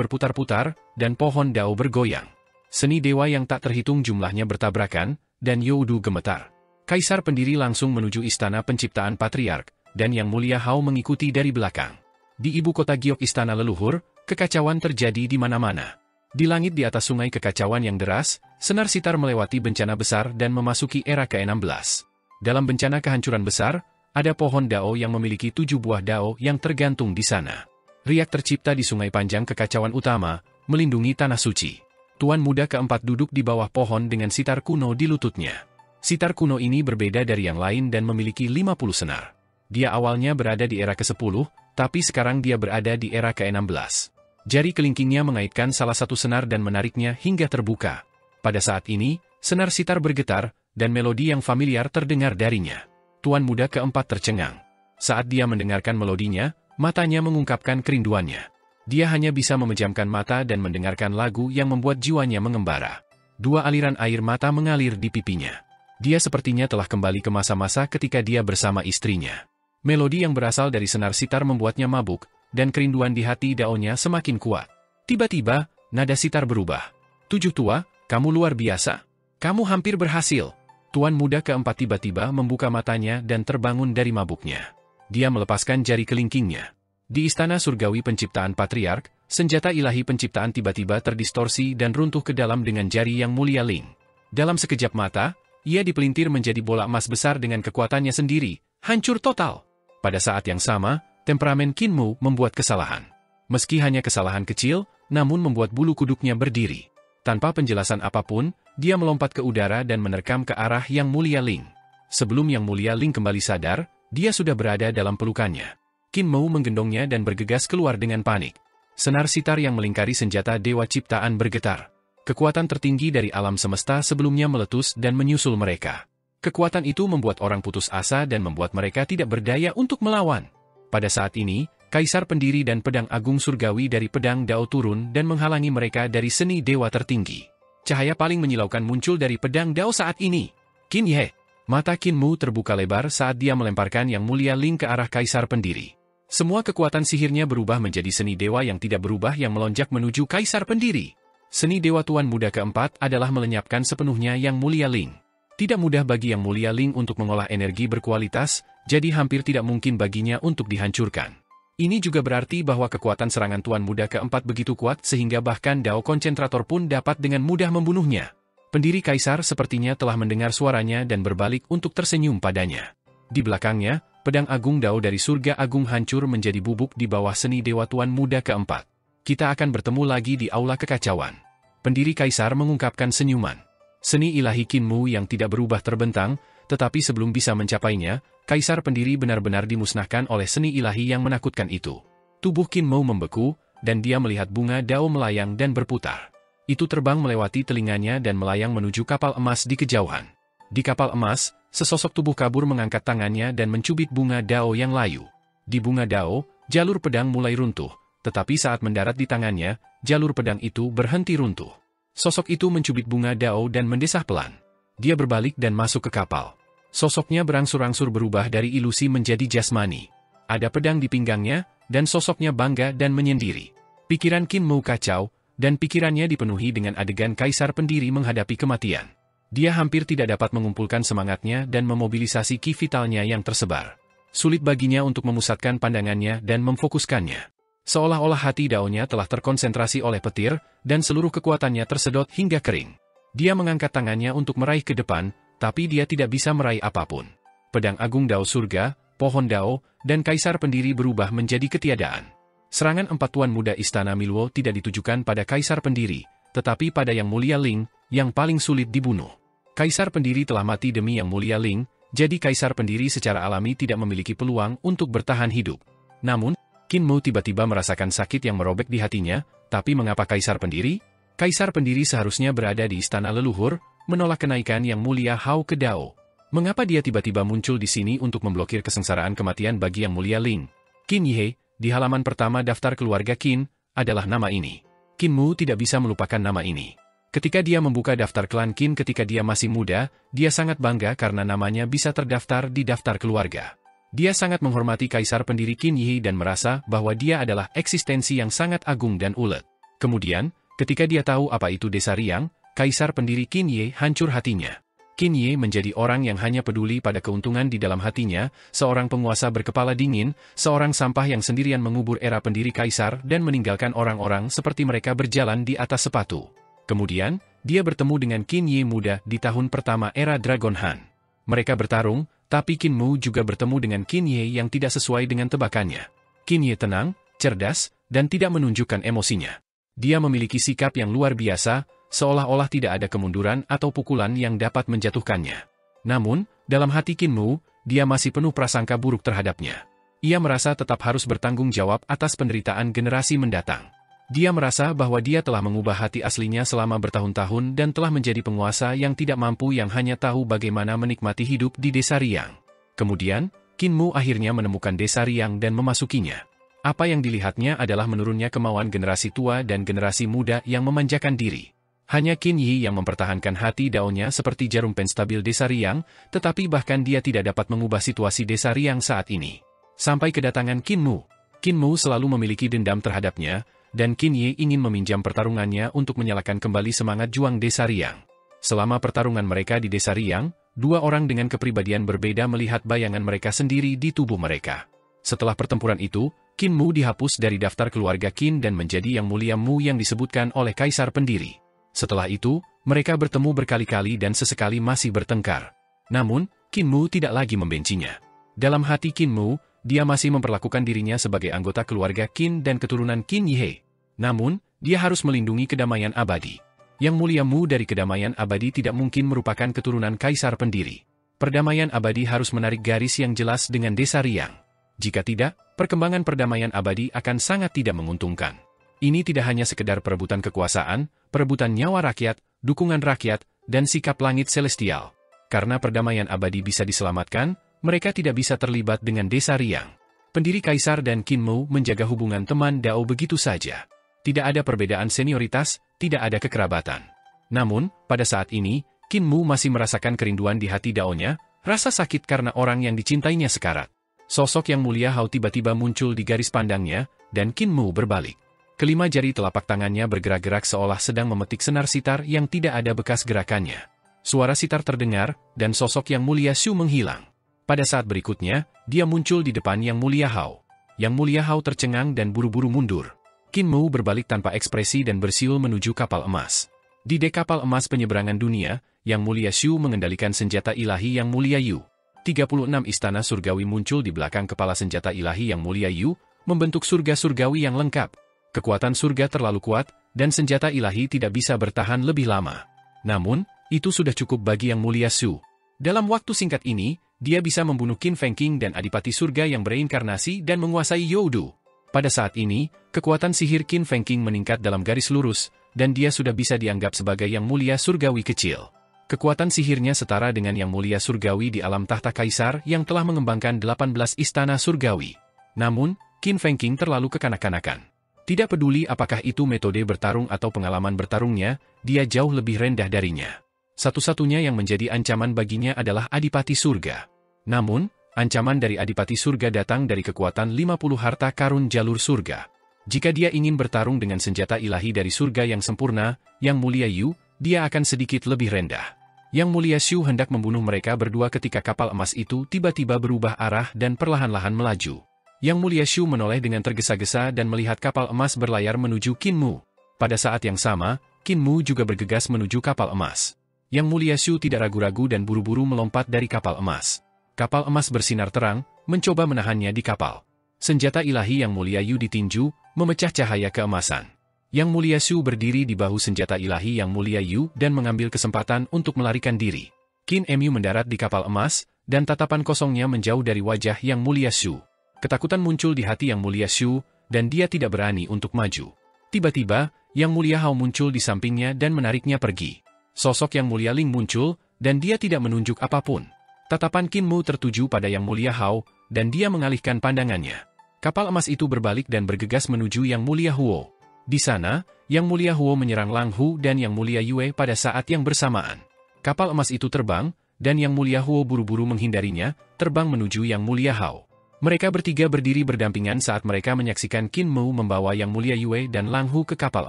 berputar-putar, dan pohon Dao bergoyang. Seni dewa yang tak terhitung jumlahnya bertabrakan, dan Youdu gemetar. Kaisar Pendiri langsung menuju istana penciptaan Patriark, dan Yang Mulia Hao mengikuti dari belakang. Di ibu kota Giok istana leluhur, kekacauan terjadi di mana-mana. Di langit di atas sungai kekacauan yang deras, senar sitar melewati bencana besar dan memasuki era ke-16. Dalam bencana kehancuran besar, ada pohon Dao yang memiliki 7 buah Dao yang tergantung di sana. Riak tercipta di sungai panjang kekacauan utama, melindungi tanah suci. Tuan muda keempat duduk di bawah pohon dengan sitar kuno di lututnya. Sitar kuno ini berbeda dari yang lain dan memiliki 50 senar. Dia awalnya berada di era ke-10, tapi sekarang dia berada di era ke-16. Jari kelingkingnya mengaitkan salah satu senar dan menariknya hingga terbuka. Pada saat ini, senar sitar bergetar, dan melodi yang familiar terdengar darinya. Tuan muda keempat tercengang. Saat dia mendengarkan melodinya, matanya mengungkapkan kerinduannya. Dia hanya bisa memejamkan mata dan mendengarkan lagu yang membuat jiwanya mengembara. Dua aliran air mata mengalir di pipinya. Dia sepertinya telah kembali ke masa-masa ketika dia bersama istrinya. Melodi yang berasal dari senar sitar membuatnya mabuk, dan kerinduan di hati Daonya semakin kuat. Tiba-tiba, nada sitar berubah. "Tujuh tua, kamu luar biasa. Kamu hampir berhasil." Tuan muda keempat tiba-tiba membuka matanya dan terbangun dari mabuknya. Dia melepaskan jari kelingkingnya. Di istana surgawi penciptaan patriark, senjata ilahi penciptaan tiba-tiba terdistorsi dan runtuh ke dalam dengan jari yang mulia Ling. Dalam sekejap mata, ia dipelintir menjadi bola emas besar dengan kekuatannya sendiri, hancur total. Pada saat yang sama, temperamen Qin Mu membuat kesalahan. Meski hanya kesalahan kecil, namun membuat bulu kuduknya berdiri. Tanpa penjelasan apapun, dia melompat ke udara dan menerkam ke arah Yang Mulia Ling. Sebelum Yang Mulia Ling kembali sadar, dia sudah berada dalam pelukannya. Qin Mu menggendongnya dan bergegas keluar dengan panik. Senar sitar yang melingkari senjata dewa ciptaan bergetar. Kekuatan tertinggi dari alam semesta sebelumnya meletus dan menyusul mereka. Kekuatan itu membuat orang putus asa dan membuat mereka tidak berdaya untuk melawan. Pada saat ini, Kaisar Pendiri dan Pedang Agung Surgawi dari Pedang Dao turun dan menghalangi mereka dari seni dewa tertinggi. Cahaya paling menyilaukan muncul dari Pedang Dao saat ini. Qin Ye. Mata Qin Mu terbuka lebar saat dia melemparkan Yang Mulia Ling ke arah Kaisar Pendiri. Semua kekuatan sihirnya berubah menjadi seni dewa yang tidak berubah yang melonjak menuju Kaisar Pendiri. Seni dewa Tuan muda keempat adalah melenyapkan sepenuhnya Yang Mulia Ling. Tidak mudah bagi Yang Mulia Ling untuk mengolah energi berkualitas, jadi hampir tidak mungkin baginya untuk dihancurkan. Ini juga berarti bahwa kekuatan serangan Tuan muda keempat begitu kuat sehingga bahkan Dao konsentrator pun dapat dengan mudah membunuhnya. Pendiri Kaisar sepertinya telah mendengar suaranya dan berbalik untuk tersenyum padanya. Di belakangnya, Pedang Agung Dao dari Surga Agung hancur menjadi bubuk di bawah seni dewa Tuan muda keempat. Kita akan bertemu lagi di Aula Kekacauan. Pendiri Kaisar mengungkapkan senyuman. Seni ilahi Qin Mu yang tidak berubah terbentang, tetapi sebelum bisa mencapainya, Kaisar Pendiri benar-benar dimusnahkan oleh seni ilahi yang menakutkan itu. Tubuh Qin Mu membeku, dan dia melihat bunga Dao melayang dan berputar. Itu terbang melewati telinganya dan melayang menuju kapal emas di kejauhan. Di kapal emas, sesosok tubuh kabur mengangkat tangannya dan mencubit bunga Dao yang layu. Di bunga Dao, jalur pedang mulai runtuh, tetapi saat mendarat di tangannya, jalur pedang itu berhenti runtuh. Sosok itu mencubit bunga Dao dan mendesah pelan. Dia berbalik dan masuk ke kapal. Sosoknya berangsur-angsur berubah dari ilusi menjadi jasmani. Ada pedang di pinggangnya, dan sosoknya bangga dan menyendiri. Pikiran Qin Mu kacau, dan pikirannya dipenuhi dengan adegan Kaisar Pendiri menghadapi kematian. Dia hampir tidak dapat mengumpulkan semangatnya dan memobilisasi ki vitalnya yang tersebar. Sulit baginya untuk memusatkan pandangannya dan memfokuskannya. Seolah-olah hati Daonya telah terkonsentrasi oleh petir, dan seluruh kekuatannya tersedot hingga kering. Dia mengangkat tangannya untuk meraih ke depan, tapi dia tidak bisa meraih apapun. Pedang Agung Dao Surga, Pohon Dao, dan Kaisar Pendiri berubah menjadi ketiadaan. Serangan empat Tuan Muda Istana Miluo tidak ditujukan pada Kaisar Pendiri, tetapi pada Yang Mulia Ling, yang paling sulit dibunuh. Kaisar Pendiri telah mati demi Yang Mulia Ling, jadi Kaisar Pendiri secara alami tidak memiliki peluang untuk bertahan hidup. Namun, Qin Mu tiba-tiba merasakan sakit yang merobek di hatinya, tapi mengapa Kaisar Pendiri? Kaisar Pendiri seharusnya berada di istana leluhur, menolak kenaikan Yang Mulia Hao ke Dao. Mengapa dia tiba-tiba muncul di sini untuk memblokir kesengsaraan kematian bagi Yang Mulia Ling? Qin Ye, di halaman pertama daftar keluarga Qin, adalah nama ini. Qin Mu tidak bisa melupakan nama ini. Ketika dia membuka daftar klan Qin ketika dia masih muda, dia sangat bangga karena namanya bisa terdaftar di daftar keluarga. Dia sangat menghormati Kaisar Pendiri Qin Yi dan merasa bahwa dia adalah eksistensi yang sangat agung dan ulet. Kemudian, ketika dia tahu apa itu Desa Riang, Kaisar Pendiri Qin Yi hancur hatinya. Qin Yi menjadi orang yang hanya peduli pada keuntungan di dalam hatinya, seorang penguasa berkepala dingin, seorang sampah yang sendirian mengubur era pendiri Kaisar dan meninggalkan orang-orang seperti mereka berjalan di atas sepatu. Kemudian, dia bertemu dengan Qin Yi muda di tahun pertama era Dragon Han. Mereka bertarung, tapi Qin Mu juga bertemu dengan Qin Yi yang tidak sesuai dengan tebakannya. Qin Yi tenang, cerdas, dan tidak menunjukkan emosinya. Dia memiliki sikap yang luar biasa, seolah-olah tidak ada kemunduran atau pukulan yang dapat menjatuhkannya. Namun, dalam hati Qin Mu, dia masih penuh prasangka buruk terhadapnya. Ia merasa tetap harus bertanggung jawab atas penderitaan generasi mendatang. Dia merasa bahwa dia telah mengubah hati aslinya selama bertahun-tahun dan telah menjadi penguasa yang tidak mampu yang hanya tahu bagaimana menikmati hidup di desa Riang. Kemudian, Qin Mu akhirnya menemukan desa Riang dan memasukinya. Apa yang dilihatnya adalah menurunnya kemauan generasi tua dan generasi muda yang memanjakan diri. Hanya Qin Yi yang mempertahankan hati daunnya seperti jarum penstabil desa Riang, tetapi bahkan dia tidak dapat mengubah situasi desa Riang saat ini. Sampai kedatangan Qin Mu. Qin Mu selalu memiliki dendam terhadapnya, dan Qin Yi ingin meminjam pertarungannya untuk menyalakan kembali semangat juang desa Riang. Selama pertarungan mereka di desa Riang, dua orang dengan kepribadian berbeda melihat bayangan mereka sendiri di tubuh mereka. Setelah pertempuran itu, Qin Mu dihapus dari daftar keluarga Qin dan menjadi Yang Mulia Mu yang disebutkan oleh Kaisar Pendiri. Setelah itu, mereka bertemu berkali-kali dan sesekali masih bertengkar. Namun, Qin Mu tidak lagi membencinya. Dalam hati Qin Mu, dia masih memperlakukan dirinya sebagai anggota keluarga Qin dan keturunan Qin Yi. Namun, dia harus melindungi kedamaian abadi. Yang Mulia Mu dari kedamaian abadi tidak mungkin merupakan keturunan Kaisar Pendiri. Perdamaian abadi harus menarik garis yang jelas dengan desa Riang. Jika tidak, perkembangan perdamaian abadi akan sangat tidak menguntungkan. Ini tidak hanya sekedar perebutan kekuasaan, perebutan nyawa rakyat, dukungan rakyat, dan sikap langit celestial. Karena perdamaian abadi bisa diselamatkan, mereka tidak bisa terlibat dengan desa Riang. Pendiri Kaisar dan Qin Mu menjaga hubungan teman dao begitu saja. Tidak ada perbedaan senioritas, tidak ada kekerabatan. Namun, pada saat ini, Qin Mu masih merasakan kerinduan di hati daonya, rasa sakit karena orang yang dicintainya sekarat. Sosok Yang Mulia Hao tiba-tiba muncul di garis pandangnya, dan Qin Mu berbalik. Kelima jari telapak tangannya bergerak-gerak seolah sedang memetik senar sitar yang tidak ada bekas gerakannya. Suara sitar terdengar, dan sosok Yang Mulia Shu menghilang. Pada saat berikutnya, dia muncul di depan Yang Mulia Hao. Yang Mulia Hao tercengang dan buru-buru mundur. Qin Mu berbalik tanpa ekspresi dan bersiul menuju kapal emas. Di dek kapal emas penyeberangan dunia, Yang Mulia Shu mengendalikan senjata ilahi Yang Mulia Yu. 36 istana surgawi muncul di belakang kepala senjata ilahi Yang Mulia Yu, membentuk surga surgawi yang lengkap. Kekuatan surga terlalu kuat, dan senjata ilahi tidak bisa bertahan lebih lama. Namun, itu sudah cukup bagi Yang Mulia Shu. Dalam waktu singkat ini, dia bisa membunuh Qin Fengqing dan Adipati Surga yang bereinkarnasi dan menguasai Youdu. Pada saat ini, kekuatan sihir Qin Fengqing meningkat dalam garis lurus, dan dia sudah bisa dianggap sebagai Yang Mulia Surgawi kecil. Kekuatan sihirnya setara dengan Yang Mulia Surgawi di alam tahta Kaisar yang telah mengembangkan 18 istana surgawi. Namun, Qin Fengqing terlalu kekanak-kanakan. Tidak peduli apakah itu metode bertarung atau pengalaman bertarungnya, dia jauh lebih rendah darinya. Satu-satunya yang menjadi ancaman baginya adalah Adipati Surga. Namun, ancaman dari Adipati Surga datang dari kekuatan 50 harta karun jalur surga. Jika dia ingin bertarung dengan senjata ilahi dari surga yang sempurna, Yang Mulia Yu, dia akan sedikit lebih rendah. Yang Mulia Shu hendak membunuh mereka berdua ketika kapal emas itu tiba-tiba berubah arah dan perlahan-lahan melaju. Yang Mulia Shu menoleh dengan tergesa-gesa dan melihat kapal emas berlayar menuju Qin Mu. Pada saat yang sama, Qin Mu juga bergegas menuju kapal emas. Yang Mulia Shu tidak ragu-ragu dan buru-buru melompat dari kapal emas. Kapal emas bersinar terang, mencoba menahannya di kapal. Senjata ilahi Yang Mulia Yu ditinju, memecah cahaya keemasan. Yang Mulia Shu berdiri di bahu senjata ilahi Yang Mulia Yu dan mengambil kesempatan untuk melarikan diri. Qin Mu mendarat di kapal emas, dan tatapan kosongnya menjauh dari wajah Yang Mulia Shu. Ketakutan muncul di hati Yang Mulia Shu, dan dia tidak berani untuk maju. Tiba-tiba, Yang Mulia Hao muncul di sampingnya dan menariknya pergi. Sosok Yang Mulia Ling muncul, dan dia tidak menunjuk apapun. Tatapan Qin Mu tertuju pada Yang Mulia Hao, dan dia mengalihkan pandangannya. Kapal emas itu berbalik dan bergegas menuju Yang Mulia Huo. Di sana, Yang Mulia Huo menyerang Lang Hu dan Yang Mulia Yue pada saat yang bersamaan. Kapal emas itu terbang, dan Yang Mulia Huo buru-buru menghindarinya, terbang menuju Yang Mulia Hao. Mereka bertiga berdiri berdampingan saat mereka menyaksikan Qin Mu membawa Yang Mulia Yue dan Lang Hu ke kapal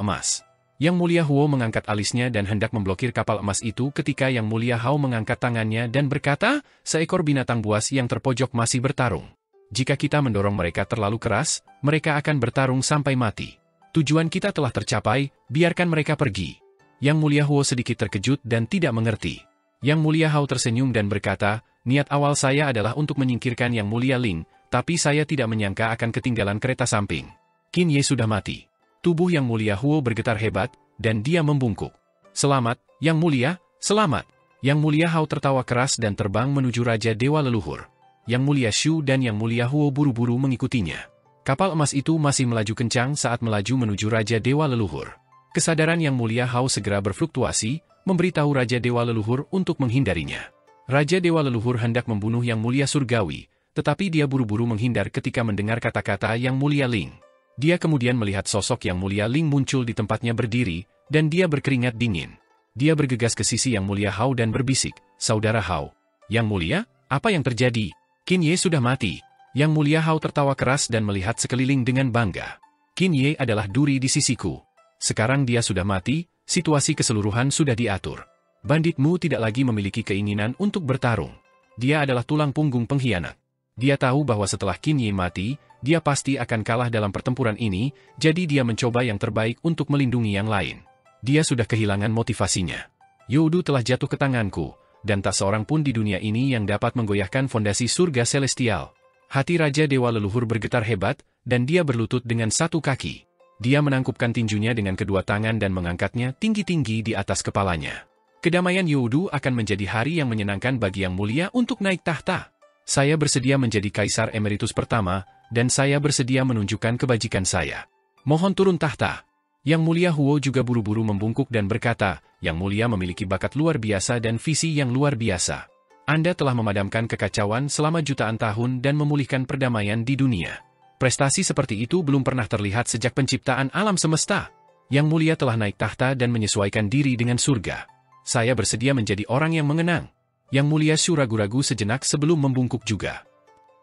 emas. Yang Mulia Huo mengangkat alisnya dan hendak memblokir kapal emas itu ketika Yang Mulia Hao mengangkat tangannya dan berkata, seekor binatang buas yang terpojok masih bertarung. Jika kita mendorong mereka terlalu keras, mereka akan bertarung sampai mati. Tujuan kita telah tercapai, biarkan mereka pergi. Yang Mulia Huo sedikit terkejut dan tidak mengerti. Yang Mulia Hao tersenyum dan berkata, niat awal saya adalah untuk menyingkirkan Yang Mulia Ling, tapi saya tidak menyangka akan ketinggalan kereta samping. Qin Ye sudah mati. Tubuh Yang Mulia Huo bergetar hebat, dan dia membungkuk. Selamat, Yang Mulia, selamat. Yang Mulia Hao tertawa keras dan terbang menuju Raja Dewa Leluhur. Yang Mulia Shu dan Yang Mulia Huo buru-buru mengikutinya. Kapal emas itu masih melaju kencang saat melaju menuju Raja Dewa Leluhur. Kesadaran Yang Mulia Hao segera berfluktuasi, memberitahu Raja Dewa Leluhur untuk menghindarinya. Raja Dewa Leluhur hendak membunuh Yang Mulia Surgawi, tetapi dia buru-buru menghindar ketika mendengar kata-kata Yang Mulia Ling. Dia kemudian melihat sosok Yang Mulia Ling muncul di tempatnya berdiri, dan dia berkeringat dingin. Dia bergegas ke sisi Yang Mulia Hao dan berbisik, "Saudara Hao." "Yang Mulia, apa yang terjadi? Qin Ye sudah mati." Yang Mulia Hao tertawa keras dan melihat sekeliling dengan bangga. "Qin Ye adalah duri di sisiku. Sekarang dia sudah mati, situasi keseluruhan sudah diatur. Banditmu tidak lagi memiliki keinginan untuk bertarung. Dia adalah tulang punggung pengkhianat. Dia tahu bahwa setelah Qin Ye mati, dia pasti akan kalah dalam pertempuran ini, jadi dia mencoba yang terbaik untuk melindungi yang lain. Dia sudah kehilangan motivasinya. Youdu telah jatuh ke tanganku, dan tak seorang pun di dunia ini yang dapat menggoyahkan fondasi surga celestial." Hati Raja Dewa Leluhur bergetar hebat, dan dia berlutut dengan satu kaki. Dia menangkupkan tinjunya dengan kedua tangan dan mengangkatnya tinggi-tinggi di atas kepalanya. "Kedamaian Youdu akan menjadi hari yang menyenangkan bagi Yang Mulia untuk naik tahta. Saya bersedia menjadi Kaisar Emeritus pertama, dan saya bersedia menunjukkan kebajikan saya. Mohon turun tahta." Yang Mulia Huo juga buru-buru membungkuk dan berkata, "Yang Mulia memiliki bakat luar biasa dan visi yang luar biasa. Anda telah memadamkan kekacauan selama jutaan tahun dan memulihkan perdamaian di dunia. Prestasi seperti itu belum pernah terlihat sejak penciptaan alam semesta. Yang Mulia telah naik tahta dan menyesuaikan diri dengan surga. Saya bersedia menjadi orang yang mengenang." Yang Mulia Shu ragu-ragu sejenak sebelum membungkuk juga.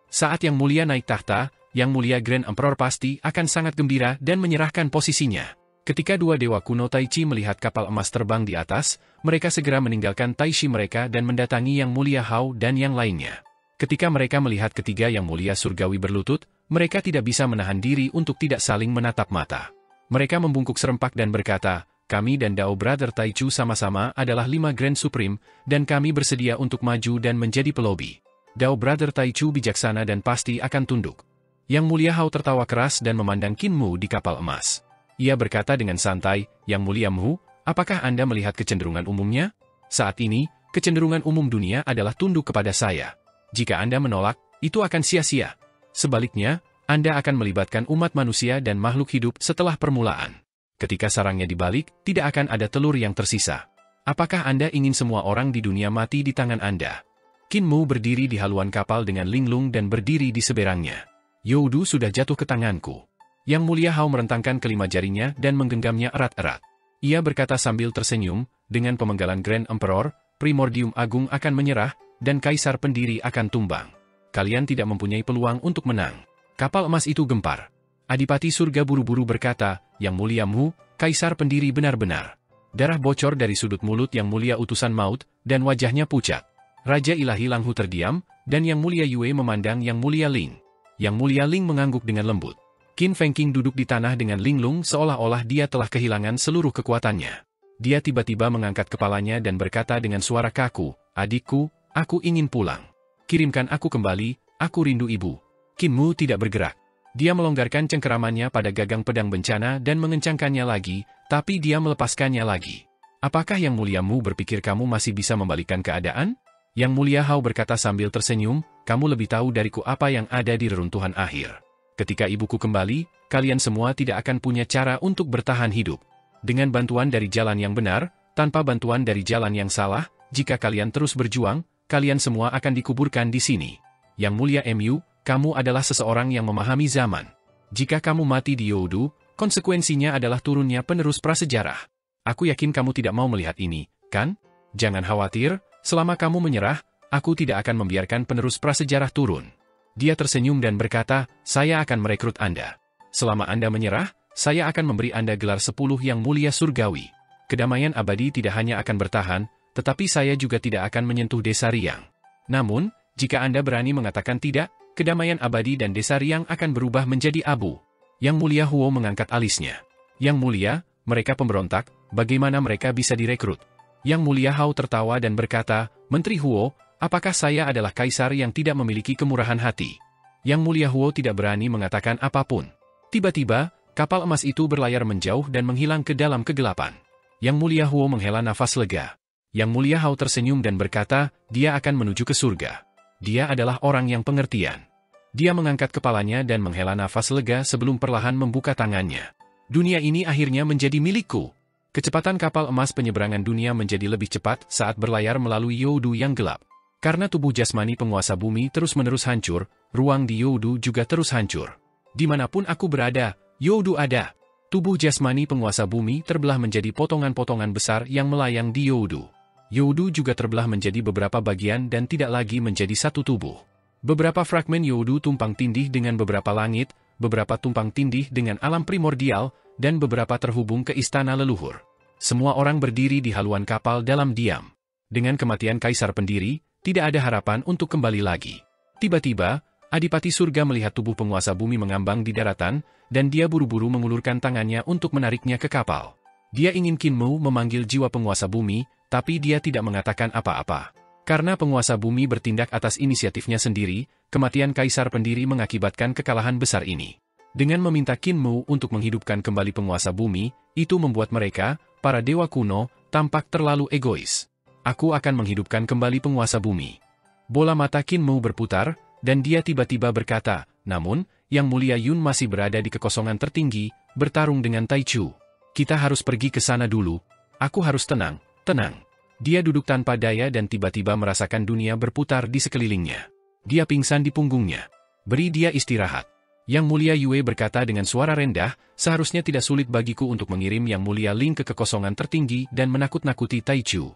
Saat Yang Mulia naik tahta, Yang Mulia Grand Emperor pasti akan sangat gembira dan menyerahkan posisinya. Ketika dua dewa kuno Taichi melihat kapal emas terbang di atas, mereka segera meninggalkan Taichi mereka dan mendatangi Yang Mulia Hao dan yang lainnya. Ketika mereka melihat ketiga Yang Mulia Surgawi berlutut, mereka tidak bisa menahan diri untuk tidak saling menatap mata. Mereka membungkuk serempak dan berkata, "Kami dan Dao Brother Taichu sama-sama adalah 5 Grand Supreme, dan kami bersedia untuk maju dan menjadi pelobi. Dao Brother Taichu bijaksana dan pasti akan tunduk." Yang Mulia Hao tertawa keras dan memandang Qin Mu di kapal emas. Ia berkata dengan santai, "Yang Mulia Mu, apakah Anda melihat kecenderungan umumnya? Saat ini, kecenderungan umum dunia adalah tunduk kepada saya. Jika Anda menolak, itu akan sia-sia. Sebaliknya, Anda akan melibatkan umat manusia dan makhluk hidup setelah permulaan. Ketika sarangnya dibalik, tidak akan ada telur yang tersisa. Apakah Anda ingin semua orang di dunia mati di tangan Anda?" Qin Mu berdiri di haluan kapal dengan linglung dan berdiri di seberangnya. "Youdu sudah jatuh ke tanganku." Yang Mulia Hao merentangkan kelima jarinya dan menggenggamnya erat-erat. Ia berkata sambil tersenyum, "Dengan pemenggalan Grand Emperor, Primordium Agung akan menyerah, dan Kaisar Pendiri akan tumbang. Kalian tidak mempunyai peluang untuk menang." Kapal emas itu gempar. Adipati Surga buru-buru berkata, "Yang Mulia Mu, Kaisar Pendiri benar-benar." Darah bocor dari sudut mulut Yang Mulia Utusan Maut, dan wajahnya pucat. Raja Ilahi Langhu terdiam, dan Yang Mulia Yue memandang Yang Mulia Ling. Yang Mulia Ling mengangguk dengan lembut. Qin Fengqing duduk di tanah dengan linglung seolah-olah dia telah kehilangan seluruh kekuatannya. Dia tiba-tiba mengangkat kepalanya dan berkata dengan suara kaku, "Adikku, aku ingin pulang. Kirimkan aku kembali, aku rindu ibu." Qin Mu tidak bergerak. Dia melonggarkan cengkeramannya pada gagang pedang bencana dan mengencangkannya lagi, tapi dia melepaskannya lagi. "Apakah Yang Mulia Mu berpikir kamu masih bisa membalikkan keadaan?" Yang Mulia Hao berkata sambil tersenyum, "Kamu lebih tahu dariku apa yang ada di reruntuhan akhir. Ketika ibuku kembali, kalian semua tidak akan punya cara untuk bertahan hidup. Dengan bantuan dari jalan yang benar, tanpa bantuan dari jalan yang salah, jika kalian terus berjuang, kalian semua akan dikuburkan di sini. Yang Mulia Mu, kamu adalah seseorang yang memahami zaman. Jika kamu mati di Youdu, konsekuensinya adalah turunnya penerus prasejarah. Aku yakin kamu tidak mau melihat ini, kan? Jangan khawatir, selama kamu menyerah, aku tidak akan membiarkan penerus prasejarah turun." Dia tersenyum dan berkata, "Saya akan merekrut Anda. Selama Anda menyerah, saya akan memberi Anda gelar 10 Yang Mulia Surgawi. Kedamaian abadi tidak hanya akan bertahan, tetapi saya juga tidak akan menyentuh Desa Riang. Namun, jika Anda berani mengatakan tidak, kedamaian abadi dan Desa Riang akan berubah menjadi abu." Yang Mulia Huo mengangkat alisnya. "Yang Mulia, mereka pemberontak, bagaimana mereka bisa direkrut?" Yang Mulia Hao tertawa dan berkata, "Menteri Huo, apakah saya adalah kaisar yang tidak memiliki kemurahan hati?" Yang Mulia Huo tidak berani mengatakan apapun. Tiba-tiba, kapal emas itu berlayar menjauh dan menghilang ke dalam kegelapan. Yang Mulia Huo menghela nafas lega. Yang Mulia Hao tersenyum dan berkata, dia akan menuju ke surga. Dia adalah orang yang pengertian. Dia mengangkat kepalanya dan menghela nafas lega sebelum perlahan membuka tangannya. Dunia ini akhirnya menjadi milikku. Kecepatan kapal emas penyeberangan dunia menjadi lebih cepat saat berlayar melalui Youdu yang gelap. Karena tubuh jasmani penguasa bumi terus-menerus hancur, ruang di Youdu juga terus hancur. Dimanapun aku berada, Youdu ada. Tubuh jasmani penguasa bumi terbelah menjadi potongan-potongan besar yang melayang di Youdu. Youdu juga terbelah menjadi beberapa bagian dan tidak lagi menjadi satu tubuh. Beberapa fragmen Youdu tumpang tindih dengan beberapa langit, beberapa tumpang tindih dengan alam primordial, dan beberapa terhubung ke istana leluhur. Semua orang berdiri di haluan kapal dalam diam. Dengan kematian kaisar pendiri, tidak ada harapan untuk kembali lagi. Tiba-tiba, Adipati Surga melihat tubuh penguasa bumi mengambang di daratan, dan dia buru-buru mengulurkan tangannya untuk menariknya ke kapal. Dia ingin Qin Mu memanggil jiwa penguasa bumi, tapi dia tidak mengatakan apa-apa. Karena penguasa bumi bertindak atas inisiatifnya sendiri, kematian kaisar pendiri mengakibatkan kekalahan besar ini. Dengan meminta Qin Mu untuk menghidupkan kembali penguasa bumi, itu membuat mereka, para dewa kuno, tampak terlalu egois. Aku akan menghidupkan kembali penguasa bumi. Bola mata Qin Mu berputar, dan dia tiba-tiba berkata, namun, Yang Mulia Yun masih berada di kekosongan tertinggi, bertarung dengan Tai Chu. Kita harus pergi ke sana dulu. Aku harus tenang. Tenang. Dia duduk tanpa daya dan tiba-tiba merasakan dunia berputar di sekelilingnya. Dia pingsan di punggungnya. Beri dia istirahat. Yang Mulia Yue berkata dengan suara rendah, seharusnya tidak sulit bagiku untuk mengirim Yang Mulia Ling ke kekosongan tertinggi dan menakut-nakuti Tai Chu.